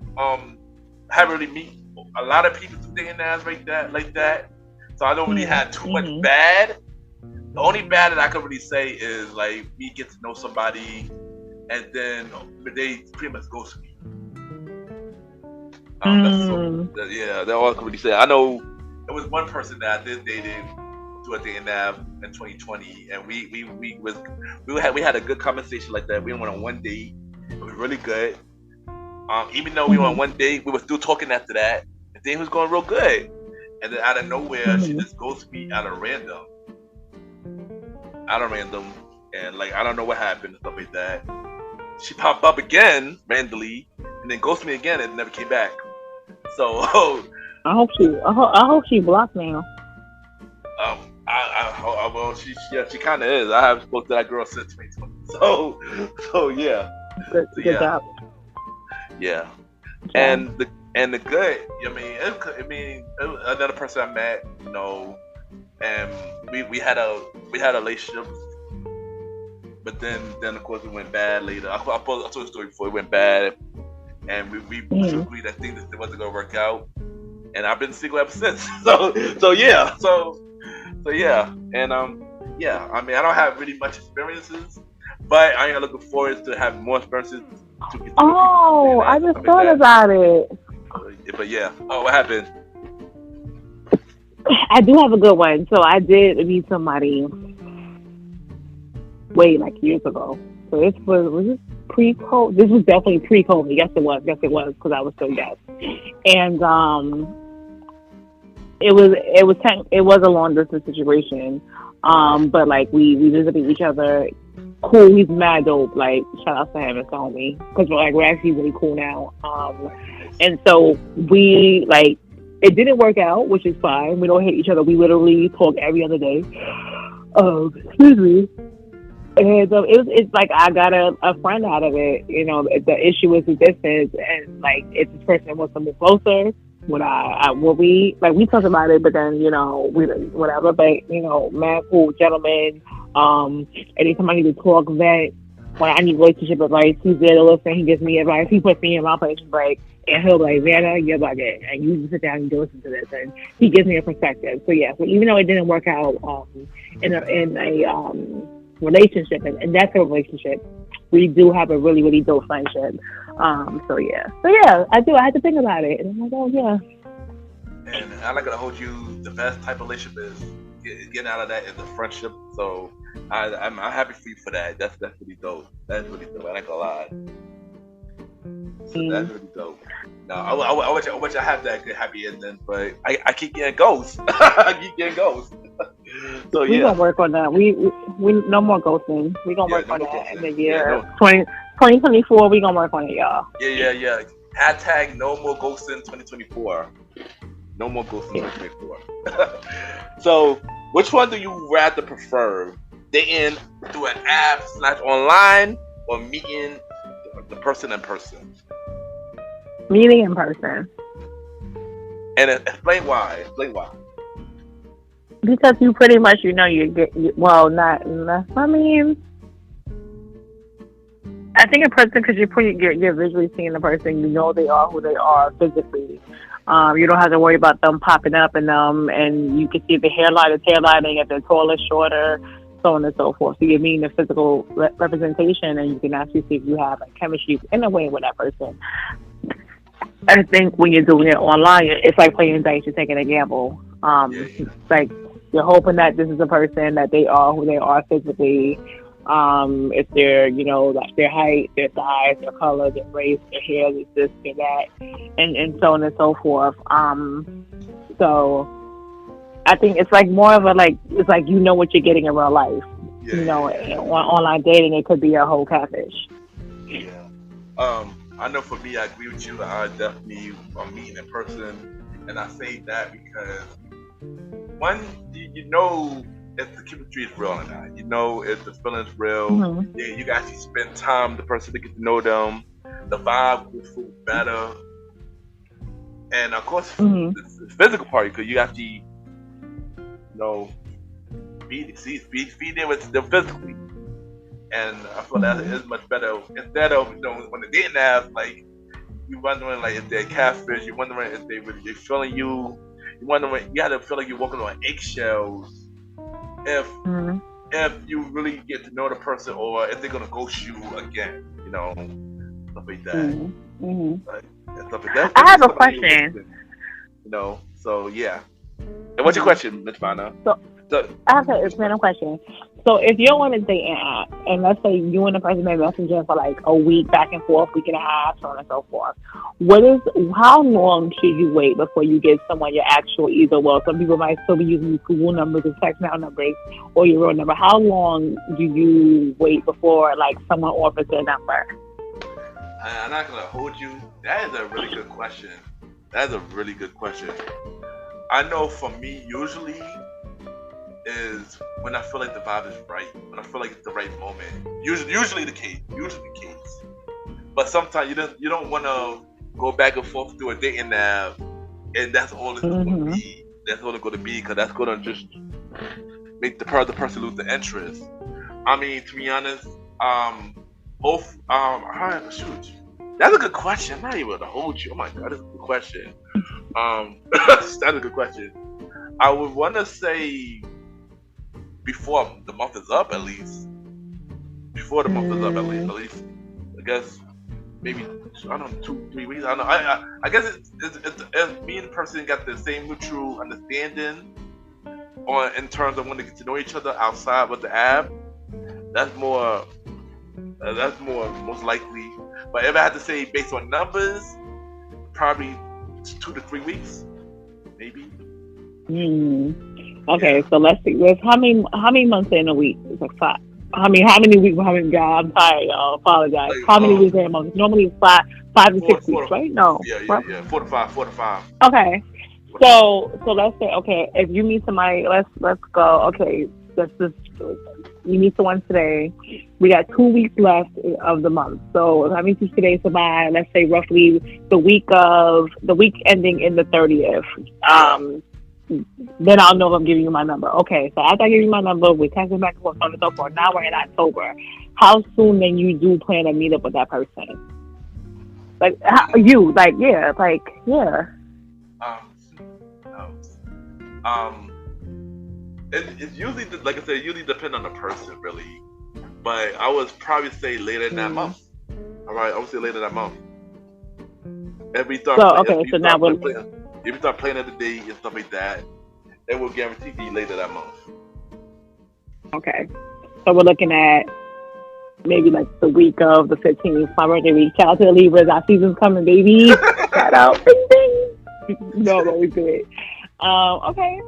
Haven't really meet a lot of people today and that like that. So I don't really have too much bad. The only bad that I can really say is like me get to know somebody, and then they pretty much ghost me. That's all I can really say. I know there was one person that I did dating to a dating app in 2020, and we had a good conversation like that. We went on one date. It was really good. Even though we went on one date, we were still talking after that. The date was going real good, and then out of nowhere, she just ghosted me out of random. out of random, and like I don't know what happened and stuff like that. She popped up again randomly, and then ghosted me again, and never came back. So I hope she blocked now. Well, she kind of is. I haven't spoken to that girl since 2020. So yeah. Good job. Yeah. And the good. I mean, another person I met, you know, and we had a relationship, but then of course it went bad later. I told the story before. It went bad, and we agreed that things wasn't gonna work out, and I've been single ever since. So yeah. And yeah. I mean, I don't have really much experiences, but I am looking forward to having more experiences. I just thought about it. But yeah. Oh, what happened? I do have a good one. So I did meet somebody like years ago. So this was this pre-COVID? This was definitely pre-COVID. Yes, it was because I was still young. And it was a long distance situation. But like we visited each other. Cool, he's mad dope. Like, shout out to him and call me because we're actually really cool now. And so we like it didn't work out, which is fine. We don't hate each other. We literally talk every other day. Excuse me. And it's like I got a friend out of it. You know, the issue is the distance, and like if this person wants to move closer, we talked about it, but then you know whatever. But you know, man, cool gentleman. Anytime I need to talk, vent, when I need relationship advice, he's there to listen. He gives me advice. He puts me in my place, like, and he'll be like, Vanna, you're bugging, and you just sit down and listen to this, and he gives me a perspective. So yeah, so even though it didn't work out in a relationship, and that's a relationship, we do have a really, really dope friendship. So yeah, I had to think about it, and I'm like, oh yeah. And I'm not gonna hold you. The best type of relationship is getting out of that is a friendship. So I'm happy for you for that. That's really dope. That's really dope. I ain't gonna lie. So that's really dope. No, I wish I had that good happy ending, but I keep getting ghosts. I keep getting ghosts. So yeah, we gonna work on that. We no more ghosting. We gonna work on that in the year 2024. We gonna work on it, y'all. Yeah. Hashtag no more ghosting 2024. No more ghosting 2024. So, which one do you rather prefer? Dating through an app / online, or meeting the person in person? Meeting in person. And explain why. Because you pretty much, you know, I mean, I think in person, because you're visually seeing the person, you know they are who they are physically. You don't have to worry about them popping up in them, and you can see if the hairline is hairlining, if they're taller, shorter, so on and so forth. So you're meeting the physical representation, and you can actually see if you have like chemistry in a way with that person. I think when you're doing it online, it's like playing dice. You're taking a gamble. It's like you're hoping that this is a person that they are who they are physically. If they're, you know, like their height, their size, their color, their race, their hair, this, their that, and so on and so forth. So I think it's like more of it's like you know what you're getting in real life. Yeah, you know, online dating, it could be a whole catfish. Yeah. I know for me, I agree with you. I definitely am meeting in person, and I say that because one, you know, if the chemistry is real or not, you know, if the feeling's real, you can actually spend time with the person to get to know them. The vibe will feel better, and of course, the physical part, because you actually, you know, be there with them physically, and I feel that is much better instead of, you know, when the dating app, like you wondering like if they're catfish, you're wondering if they really feeling you, you wondering, you have to feel like you're walking on eggshells. If you really get to know the person, or if they're gonna ghost you again, you know, stuff like that. Stuff like that. I have a question. You know, so yeah. And what's your question, Ms. Vanna? So I have a random question. So if you're on a dating app, and let's say you and the person been messaging for like a week, back and forth, week and a half, so on and so forth, how long should you wait before you give someone your actual either? Well, some people might still be using Google numbers and text now numbers or your real number. How long do you wait before like someone offers their number? I'm not gonna hold you. That is a really good question. That's a really good question. I know for me, usually is when I feel like the vibe is right, when I feel like it's the right moment. Usually the case. But sometimes you don't want to go back and forth through a dating app, and that's all it's going to be. That's all it's going to be, because that's going to just make the person lose the interest. I mean, to be honest, shoot. That's a good question. I'm not even gonna hold you. Oh my god, that's a good question. That's a good question. I would want to say before the month is up, at least. Before the month is up, at least. I guess maybe I don't know, 2-3 weeks. I don't know. I guess it's me and the person got the same mutual understanding in terms of wanting to get to know each other outside of the app. That's more most likely. But if I had to say based on numbers, probably 2 to 3 weeks, maybe. Okay, so let's see. How many months in a week? It's like 5. How many weeks? I'm tired, y'all. Apologize. How many weeks in a month? Normally it's 5 to 6 weeks, right? No. Yeah. 4 to 5. Okay. So let's say, okay, if you meet somebody, let's go. Okay, you meet someone today. We got 2 weeks left of the month. So if I meet you today, so by let's say roughly the week ending in the 30th. Then I'll know if I'm giving you my number. Okay, so after I give you my number, we're texting back and forth, so on and so forth. Now we're in October. How soon then you do plan to meet up with that person? It's usually, like I said, usually depend on the person, really. But I would probably say later in that month. All right, I would say later that month. If we start playing at the date and stuff like that, it will guarantee be later that month. Okay, so we're looking at maybe like the week of the 15th, my birthday week. Shout out to the Libras, our season's coming, baby. Shout out, ding ding. No, but we good. Okay,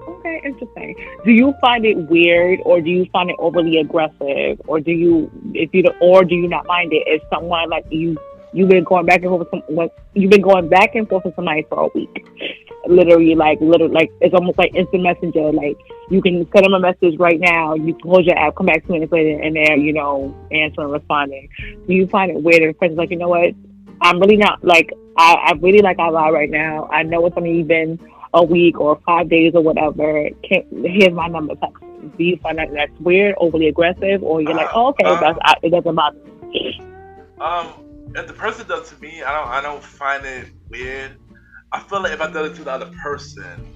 interesting. Do you find it weird, or do you find it overly aggressive, or do you not mind it if someone like you've been going back and forth with somebody for a week? Literally, it's almost like instant messenger. Like you can send them a message right now, you close your app, come back 2 minutes later, and they're answering, responding. Do you find it weird if a person's like, you know what, I'm really not like I really like our vibe right now. I know it's only been a week or 5 days or whatever. Here's my number, text me. Do you find that that's weird, overly aggressive, or you're like, oh, okay, it doesn't bother me? If the person does to me, I don't find it weird. I feel like if I did it to the other person,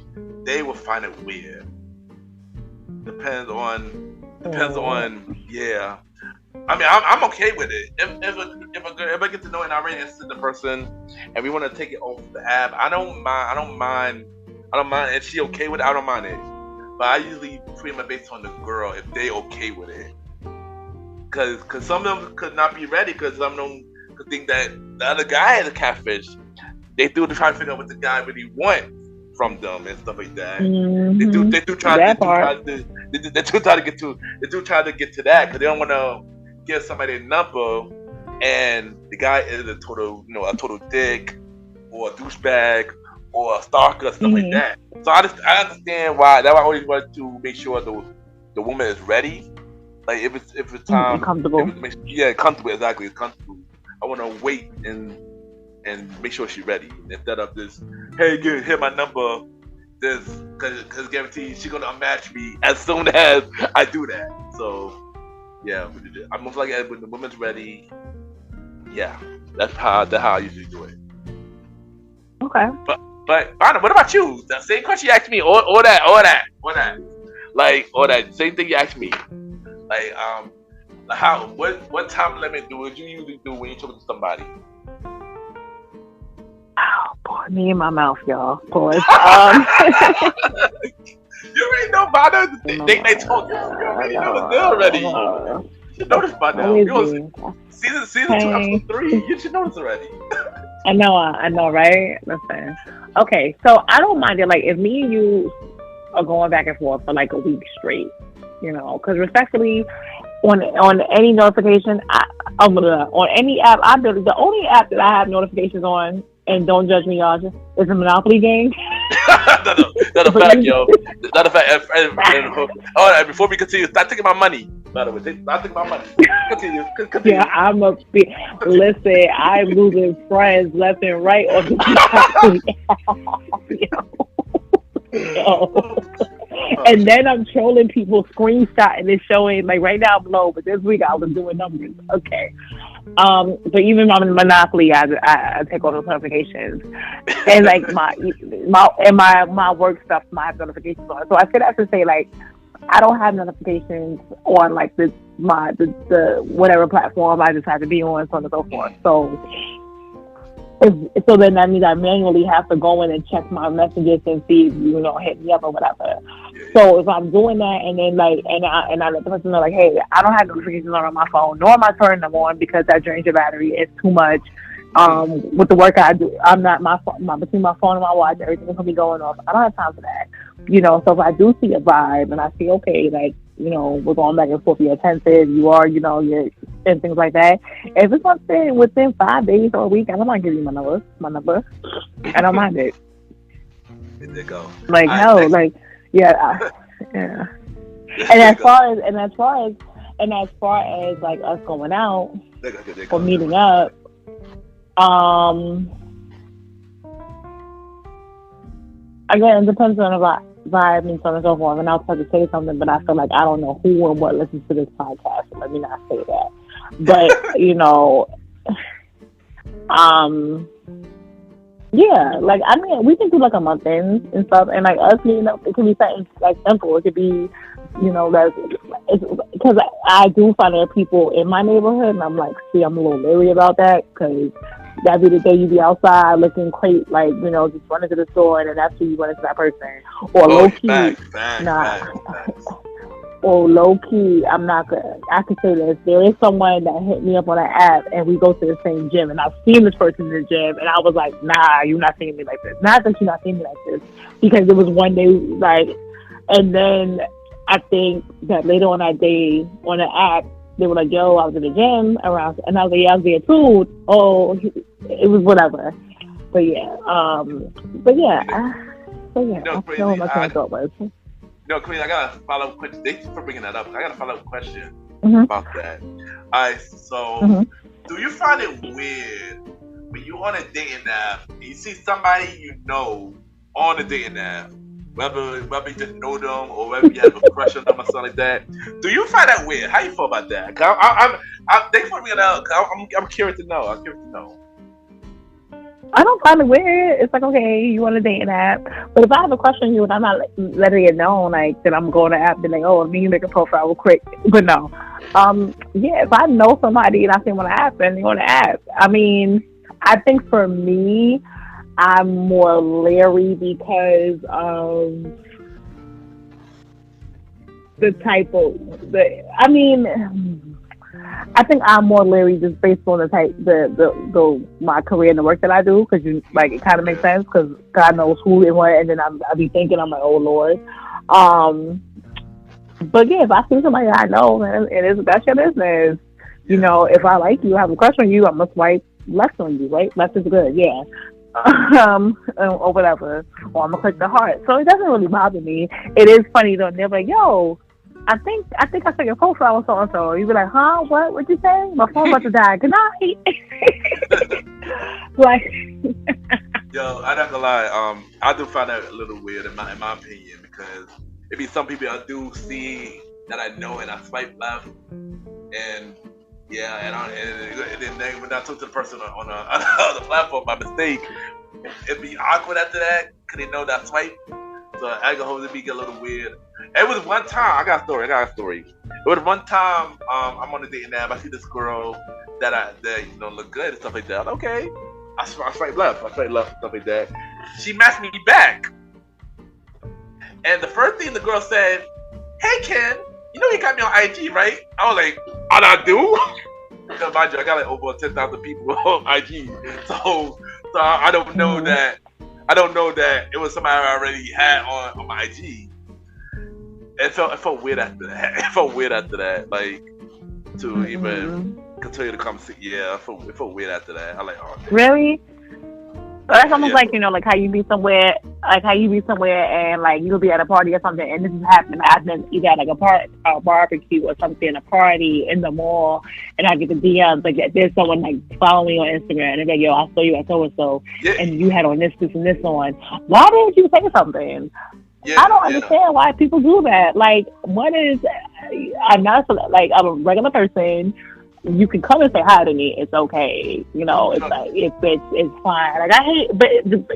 they would find it weird. Depends on, yeah. I mean, I'm okay with it. If I get to know and I already interested in the person, and we want to take it off the app, I don't mind. If she okay with it, I don't mind it. But I usually pretty much based on the girl if they okay with it. Cause some of them could not be ready. Cause some of them could think that the other guy is a catfish. They do try to figure out what the guy really wants from them and stuff like that. Mm-hmm. They do try to get to that because they don't want to give somebody a number and the guy is a total dick or a douchebag or a stalker, stuff like that. So I understand why. That's why I always wanted to make sure the woman is ready. Like if it's time, comfortable. Comfortable, exactly. It's comfortable. I want to wait and make sure she's ready instead of this. Hey, hit my number. This because guaranteed she's gonna unmatch me as soon as I do that. So yeah, I'm most likely when the woman's ready. Yeah, that's how I usually do it. Okay. But Vanna, what about you? The same question you asked me, or that. Like, or that same thing you asked me. Like, what time limit would you usually do when you talk to somebody? Oh, boy, me in my mouth, y'all. Pause. You already know Vanna. They told you. You already know the deal already. You should know this by now. Season 2, episode 3. You should know this already. I know, right? Listen. Okay, so I don't mind it. Like, if me and you are going back and forth for like a week straight, you know, because respectfully, on any notification, on any app, the only app that I have notifications on, and don't judge me, y'all, is a Monopoly game. Not a fact, yo. Not a fact. All right, before we continue, start taking my money. By the way, start taking my money. Continue. Yeah, listen, I'm losing friends left and right on the Monopoly. Yo. And then I'm trolling people, screenshotting and showing, like, right now I'm low, but this week I was doing numbers. Okay. But even my Monopoly, I take all those notifications. And like my work stuff, I have notifications on. So I say that to say, like, I don't have notifications on like the whatever platform I decide to be on, so on and so forth. So then that means I manually have to go in and check my messages and see if hit me up or whatever. So if I'm doing that and then like and I let the person know, like, hey, I don't have notifications on my phone, nor am I turning them on because that drains your battery. It's too much. With the work I do, I'm not between my phone and my watch, everything's gonna be going off. I don't have time for that. So if I do see a vibe and I see, okay, like, we're going back and forth, you're attentive, you're and things like that. If it's something within 5 days or a week, I don't mind giving you my number. I don't mind it. There they go. Like, no, like, yeah. And as far as like us going out or meeting up, again, it depends on the vibe and so on and so forth. And I'll try to say something, but I feel like I don't know who and what listens to this podcast. So let me not say that. But yeah, like, I mean, we can do like a month in and stuff, and like us meeting up, it can be something like simple. It could be, because I do find there are people in my neighborhood, and I'm like, see, I'm a little leery about that because that'd be the day you be outside looking great, like, just running to the store, and then after you run into that person. Or low key, or low key, I'm not gonna. I can say this: there is someone that hit me up on an app, and we go to the same gym, and I've seen this person in the gym, and I was like, nah, you're not seeing me like this. Not that you're not seeing me like this, because it was one day, like, and then I think that later on that day on the app, they were like, yo, I was in the gym around, and I was like, yeah, I was there too. Oh, it was whatever. But yeah, I don't know what my current thought was. No, Queen, I got a follow-up question. Thank you for bringing that up. I got a follow-up question about that. All right, so do you find it weird when you're on a dating app and you see somebody on a dating app, whether you just know them or whether you have a crush on them or something like that? Do you find that weird? How you feel about that? Thanks for bringing it up. I'm curious to know. I don't find it weird. It's like, okay, you on a dating app, but if I have a crush on you and I'm not letting it know, like, that I'm going to app, then like, oh, let me make a profile real quick. But no, yeah, if I know somebody and I see them on the app, then they're on the app. I mean, I think for me, I'm more leery because of the type of I think I'm more leery just based on the type, my career and the work that I do, because it kind of makes sense because God knows who and what, and then I be thinking, I'm like, oh Lord. But yeah, if I see somebody I know, man, that's your business. If I like you, have a crush on you, I'm gonna swipe left on you, right? Left is good, yeah. Or whatever, or I'm gonna click the heart. So it doesn't really bother me. It is funny though. They're like, yo, I think I saw your profile on so and so. You be like, huh? What'd you say? My phone's about to die. Good night. Like, yo, I'm not gonna lie. I do find that a little weird in my opinion, because it be some people I do see that I know and I swipe left, and yeah, and then when I talk to the person on the platform by mistake, it'd be awkward after that because they know that swipe. So I can hold it be a little weird. It was one time. I got a story. It was one time. I'm on a dating app. I see this girl that look good and stuff like that. Okay, I swipe left. Stuff like that. She matched me back. And the first thing the girl said, "Hey Ken, you know you got me on IG, right?" I was like, "I do." Because mind you, I got like over 10,000 people on IG, so I don't know that. I don't know that it was somebody I already had on my IG. It felt weird after that. It felt weird after that, like to even continue the conversation. Yeah, it felt weird after that. I like, oh, really. So that's almost like, you know, like how you be somewhere, and like you'll be at a party or something, and this is happening either at like a barbecue or something, a party in the mall, and I get the DMs like there's someone like following me on Instagram, and they're like, yo, I saw you at so and so, and you had on this and this on. Why didn't you say something? I don't understand why people do that. Like, what is? I'm not like I'm a regular person. You can come and say hi to me. It's okay. You know, it's like it's fine. Like I hate, but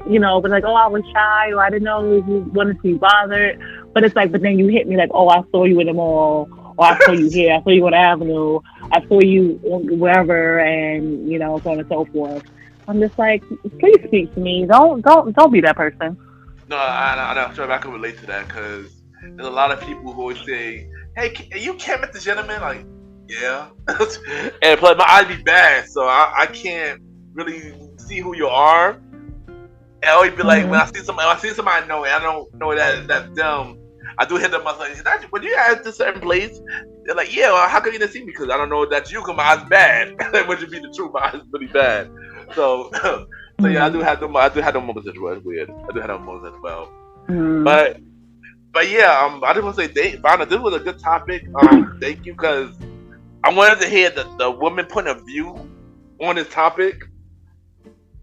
you know, but like, oh, I was shy, or I didn't know if you wanted to be bothered. But it's like, but then you hit me like, oh, I saw you in the mall, or I saw you here, I saw you on the avenue, I saw you wherever, and you know, so on and so forth. I'm just like, please speak to me. Don't be that person. No, I'm sure I can relate to that because there's a lot of people who always say, "Hey, you can't meet the gentleman." Like, yeah, and plus my eyes be bad, so I can't really see who you are. And I always be like, when I see somebody I know, and I don't know that's them, I do hit them. I was like, when you at this certain place, they're like, yeah, well, how come you didn't see me? Because I don't know that's you. Because my eyes bad. Which would be the truth. My eyes really bad. So yeah, I do have them moments as well. It's weird. I do have them moments as well. But yeah, I just want to say, Vanna, this was a good topic. Thank you, because I wanted to hear the woman point of view on this topic.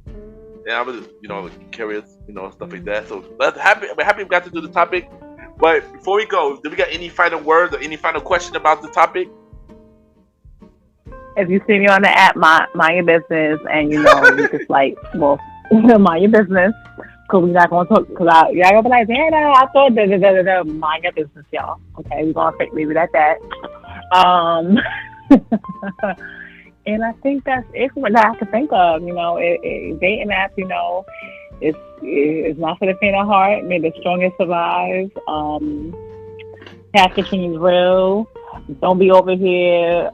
And I was just, you know, curious, you know, stuff like that. So we're happy we got to do the topic. But before we go, do we got any final words or any final question about the topic? If you see me on the app, mind your business, and you know, you just like, well, mind your business, because we're not gonna talk. Because y'all gonna be like, Vanna, I thought da. Mind your business, y'all. Okay, we're gonna leave it at that. And I think that's it for what I can think of. You know, dating app, you know, it's not for the faint of heart. May the strongest survive. Catfishing is real. Don't be over here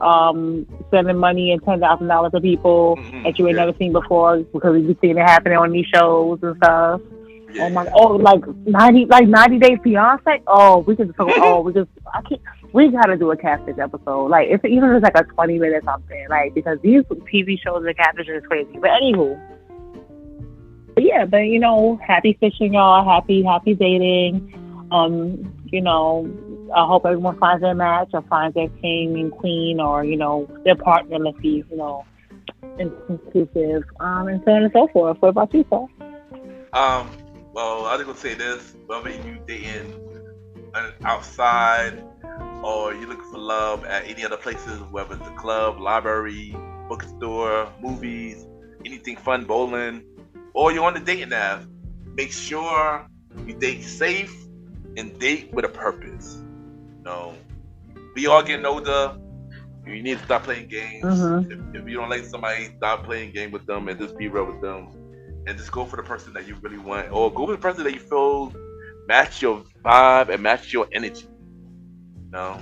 sending money and $10,000 to people that you ain't never seen before, because we've seen it happening on these shows and stuff. Yeah. Oh my! Oh, like 90 Day Fiance. Oh, we gotta do a catfish episode. Like even if it's like a 20-minute something. Like, because these TV shows and catfishing is crazy. But anywho. But you know, happy fishing, y'all. Happy dating. You know, I hope everyone finds their match or finds their king and queen, or you know, their partner. Let's be, you know, inclusive, and so on and so forth. What about you, sir? Well, I was gonna say this: whether you dating outside or you looking for love at any other places, whether it's a club, library, bookstore, movies, anything fun, bowling, or you're on the dating app, make sure you date safe and date with a purpose. You know, we all getting older. You need to stop playing games. If you don't like somebody, stop playing game with them and just be real with them. And just go for the person that you really want, or go for the person that you feel match your vibe and match your energy. You know?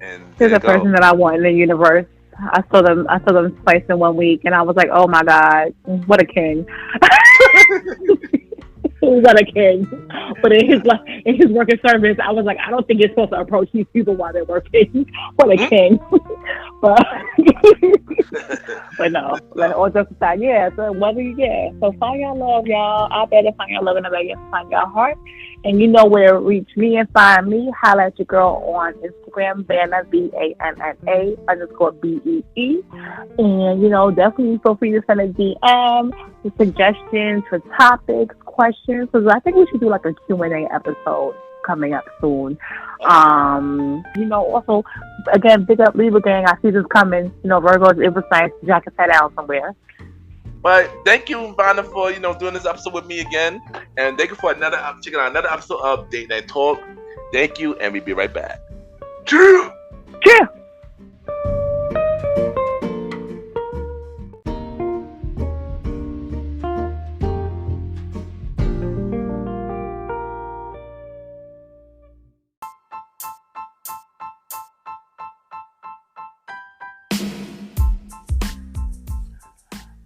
And there's a person that I want in the universe. I saw them twice in 1 week, and I was like, oh my God, what a king. What a king. But in his working service, I was like, I don't think you're supposed to approach these people while they're working. What a king. But no, all jokes aside, so so find your love, y'all. I better find your love, and I better find your heart. And you know where to reach me and find me. Holla at your girl on Instagram, Vanna, VANNA_BEE. And, you know, definitely feel free to send a DM with suggestions for topics, questions, because I think we should do like a Q&A episode coming up soon. You know, also, again, big up Libra gang. I see this coming. You know, Virgos, it was nice. Jack is head out somewhere. But thank you, Vanna, for doing this episode with me again, and thank you for checking out another episode of Date Night Talk. Thank you, and we'll be right back. Cheers.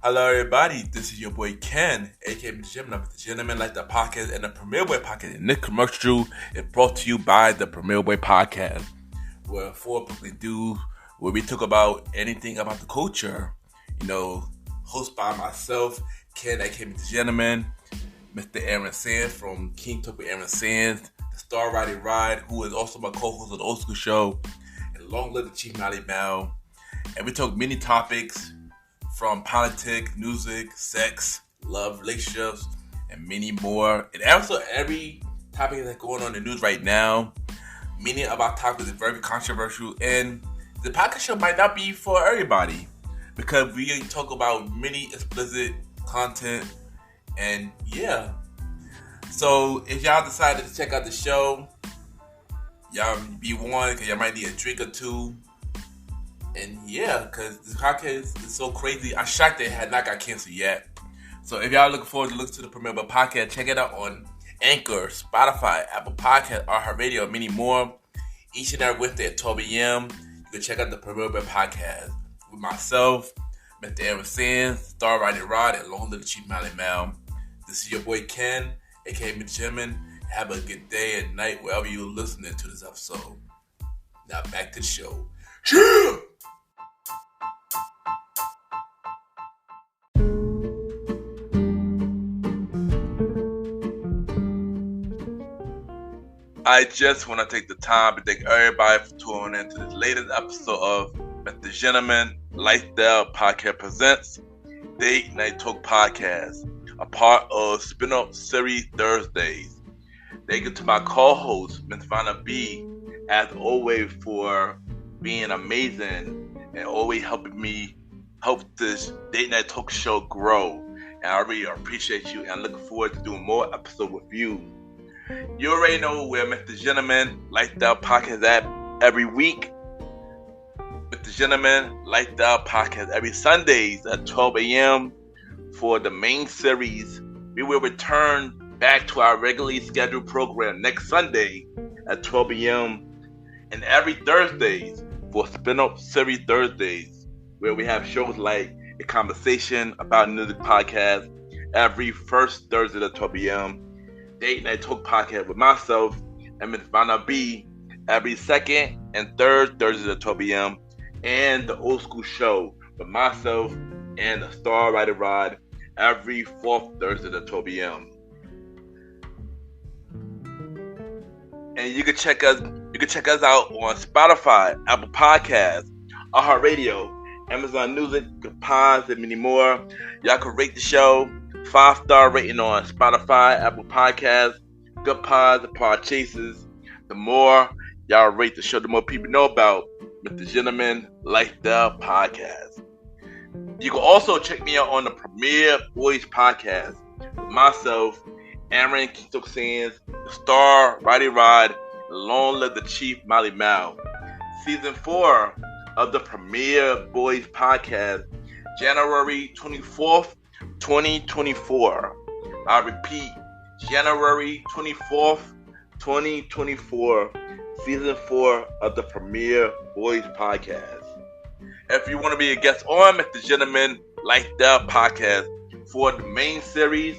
Hello, everybody. This is your boy Ken, aka MrGentleman, like the podcast and the Premier Boy podcast. And this commercial is brought to you by the Premier Boy podcast, where four publicly do where we talk about anything about the culture. Hosted by myself, Ken, aka MrGentleman, Mr. Aaron Sands from King Talk with Aaron Sands, the Star Riding Ride, who is also my co-host of the Old School Show, and Long Live the Chief Mally Mal. And we talk many topics from politics, music, sex, love, relationships, and many more. And also every topic that's going on in the news right now. Many of our topics are very controversial, and the podcast show might not be for everybody because we talk about many explicit content. And yeah, so if y'all decided to check out the show, y'all be warned because y'all might need a drink or two. And yeah, because this podcast is so crazy. I'm shocked that it had not got canceled yet. So if y'all looking forward to listen to the Premier Boy podcast, check it out on Anchor, Spotify, Apple Podcasts, iHeartRadio, and many more. Each and every Wednesday at 12 a.m. You can check out the Premier Boy podcast with myself, Mr. Aaron Sands, Star Riding Rod, and Long Live the Chief Mally Mal. This is your boy Ken, aka MrGentleman. Have a good day and night wherever you're listening to this episode. Now back to the show. Yeah! I just want to take the time to thank everybody for tuning in to this latest episode of MrGentleman Lifestyle Podcast Presents Date Night Talk Podcast, a part of Spinoff Series Thursdays. Thank you to my co-host, Ms. Vanna B, as always, for being amazing and always helping me help this Date Night Talk show grow. And I really appreciate you, and I'm looking forward to doing more episodes with you. You already know where MrGentleman Lifestyle Podcast is at every week. MrGentleman Lifestyle Podcast every Sundays at 12 a.m. for the main series. We will return back to our regularly scheduled program next Sunday at 12 a.m. and every Thursdays for Spinoff Series Thursdays, where we have shows like A Conversation About Music Podcast every first Thursday at 12 a.m. Date Night Talk Podcast with myself and Ms. Vanna B every second and third Thursday at 12 p.m. and the Old School Show with myself and the Star Riding Rod every fourth Thursday at 12 p.m. And you can check us out on Spotify, Apple Podcasts, iHeartRadio, Amazon Music, Good Pods, and many more. Y'all can rate the show 5-star rating on Spotify, Apple Podcasts, Good Pods, and Pod Chasers. The more y'all rate the show, the more people know about MrGentleman Lifestyle Podcast. You can also check me out on the Premier Boys Podcast with myself, Aaron Sands, the Star Riding Rod, and Long Live the Chief Mally Mal. Season 4 of the Premier Boys Podcast, January 24th, 2024. I repeat, January 24th, 2024, Season 4 of the Premier Boys Podcast. If you want to be a guest on MrGentleman Lifestyle Podcast for the main series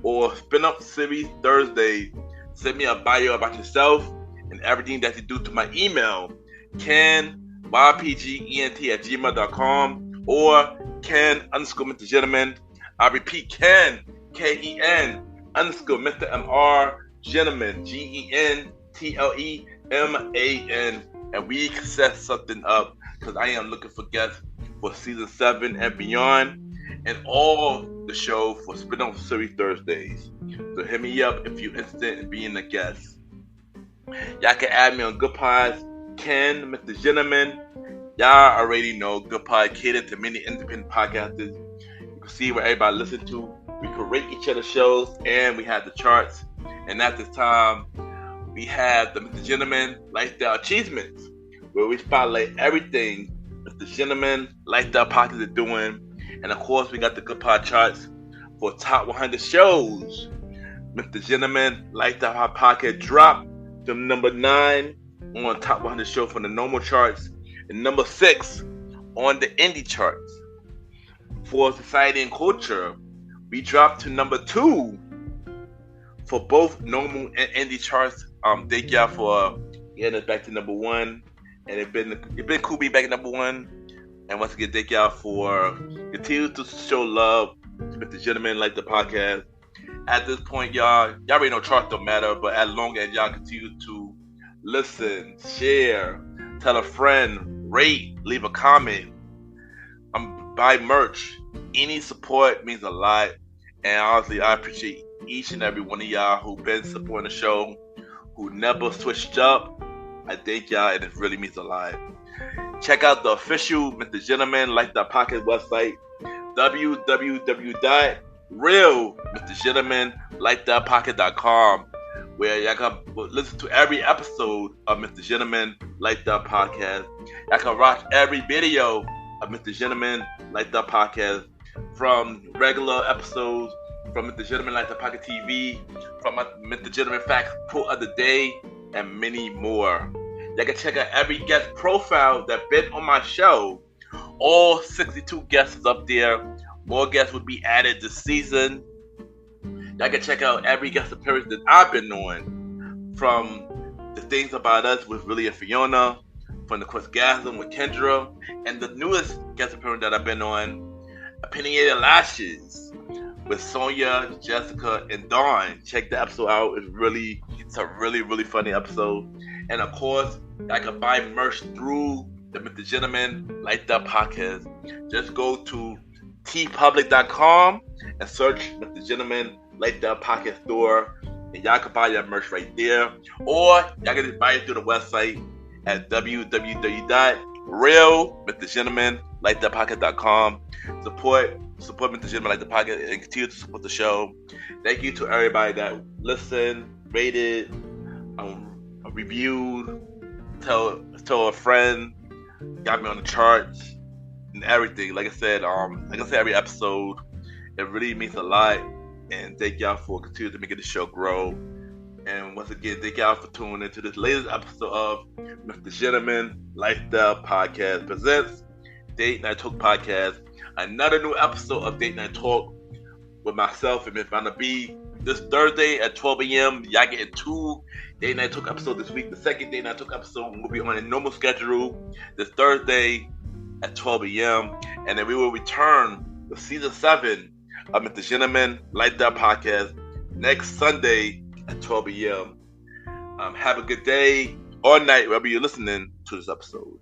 or spin-off series Thursday, send me a bio about yourself and everything that you do to my email, kenypgent@gmail.com or Ken_MrGentleman. I repeat, Ken, Ken _Mr. MR Gentleman, GENTLEMAN, and we can set something up because I am looking for guests for season 7 and beyond, and all the show for Spinoff Series Thursdays. So hit me up if you're interested in being a guest. Y'all can add me on Good Pods, Ken, MrGentleman. Y'all already know Good Pod catered to many independent podcasters. You can see what everybody listen to. We can rate each other's shows, and we have the charts. And at this time, we have the MrGentleman Lifestyle Achievements, where we spotlight everything MrGentleman Lifestyle Podcast is doing. And of course, we got the Good Pod charts for top 100 shows. MrGentleman Lifestyle Podcast dropped to number 9 on top 100 show for the normal charts, and number 6 on the indie charts. for society and culture. We dropped to number 2 for both normal and indie charts. Thank y'all for getting us back to number 1, and it's been cool being back at number 1. And once again, thank y'all for continue to show love to Mr. Gentleman, like the podcast. At this point, y'all already know charts don't matter, but as long as y'all continue to listen, share, tell a friend, rate, leave a comment, buy merch, any support means a lot. And honestly, I appreciate each and every one of y'all who've been supporting the show, who never switched up. I thank y'all, and it really means a lot. Check out the official Mr. Gentleman Like the Podcast website, www.realmrgentlemanlikethepodcast.com, where y'all can listen to every episode of Mr. Gentleman Like the Podcast. Y'all can watch every video of Mr. Gentleman Like the Podcast, from regular episodes, from Mr. Gentleman Like the Podcast TV, from Mr. Gentleman Facts Quote of the Day, and many more. Y'all can check out every guest profile that's been on my show. All 62 guests is up there. More guests will be added this season. Y'all can check out every guest appearance that I've been on, from the Things About Us with Willie and Fiona, from the Questgasm with Kendra, and the newest guest appearance that I've been on, Opinionated Lashes with Sonia, Jessica, and Dawn. Check the episode out. It's a really, really funny episode. And of course, I can buy merch through the Mr. Gentleman Like the Podcast. Just go to tpublic.com and search Mr. Gentleman Like the Podcast store, and y'all can buy your merch right there. Or y'all can just buy it through the website at www.realmrgentlemanlikethepodcast.com. Support Mr. Gentleman Like the Podcast and continue to support the show. Thank you to everybody that listened, rated, reviewed, tell a friend, got me on the charts and everything. Like I said every episode, it really means a lot. And thank y'all for continuing to make the show grow. And once again, thank y'all for tuning into this latest episode of Mr. Gentleman Lifestyle Podcast presents Date Night Talk Podcast. Another new episode of Date Night Talk with myself and Miss Vanna B. This Thursday at 12 a.m. Y'all getting 2 Date Night Talk episodes this week. The second Date Night Talk episode will be on a normal schedule this Thursday at 12 a.m. And then we will return with season 7 of Mr. Gentleman Lifestyle Podcast next Sunday at 12 a.m. Have a good day or night wherever you're listening to this episode.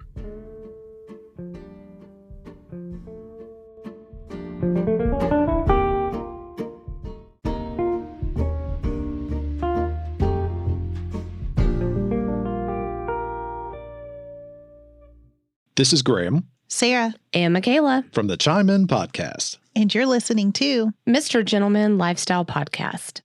This is Graham, Sarah, And Michaela from the Chime In Podcast. and you're listening to Mr. Gentleman Lifestyle Podcast.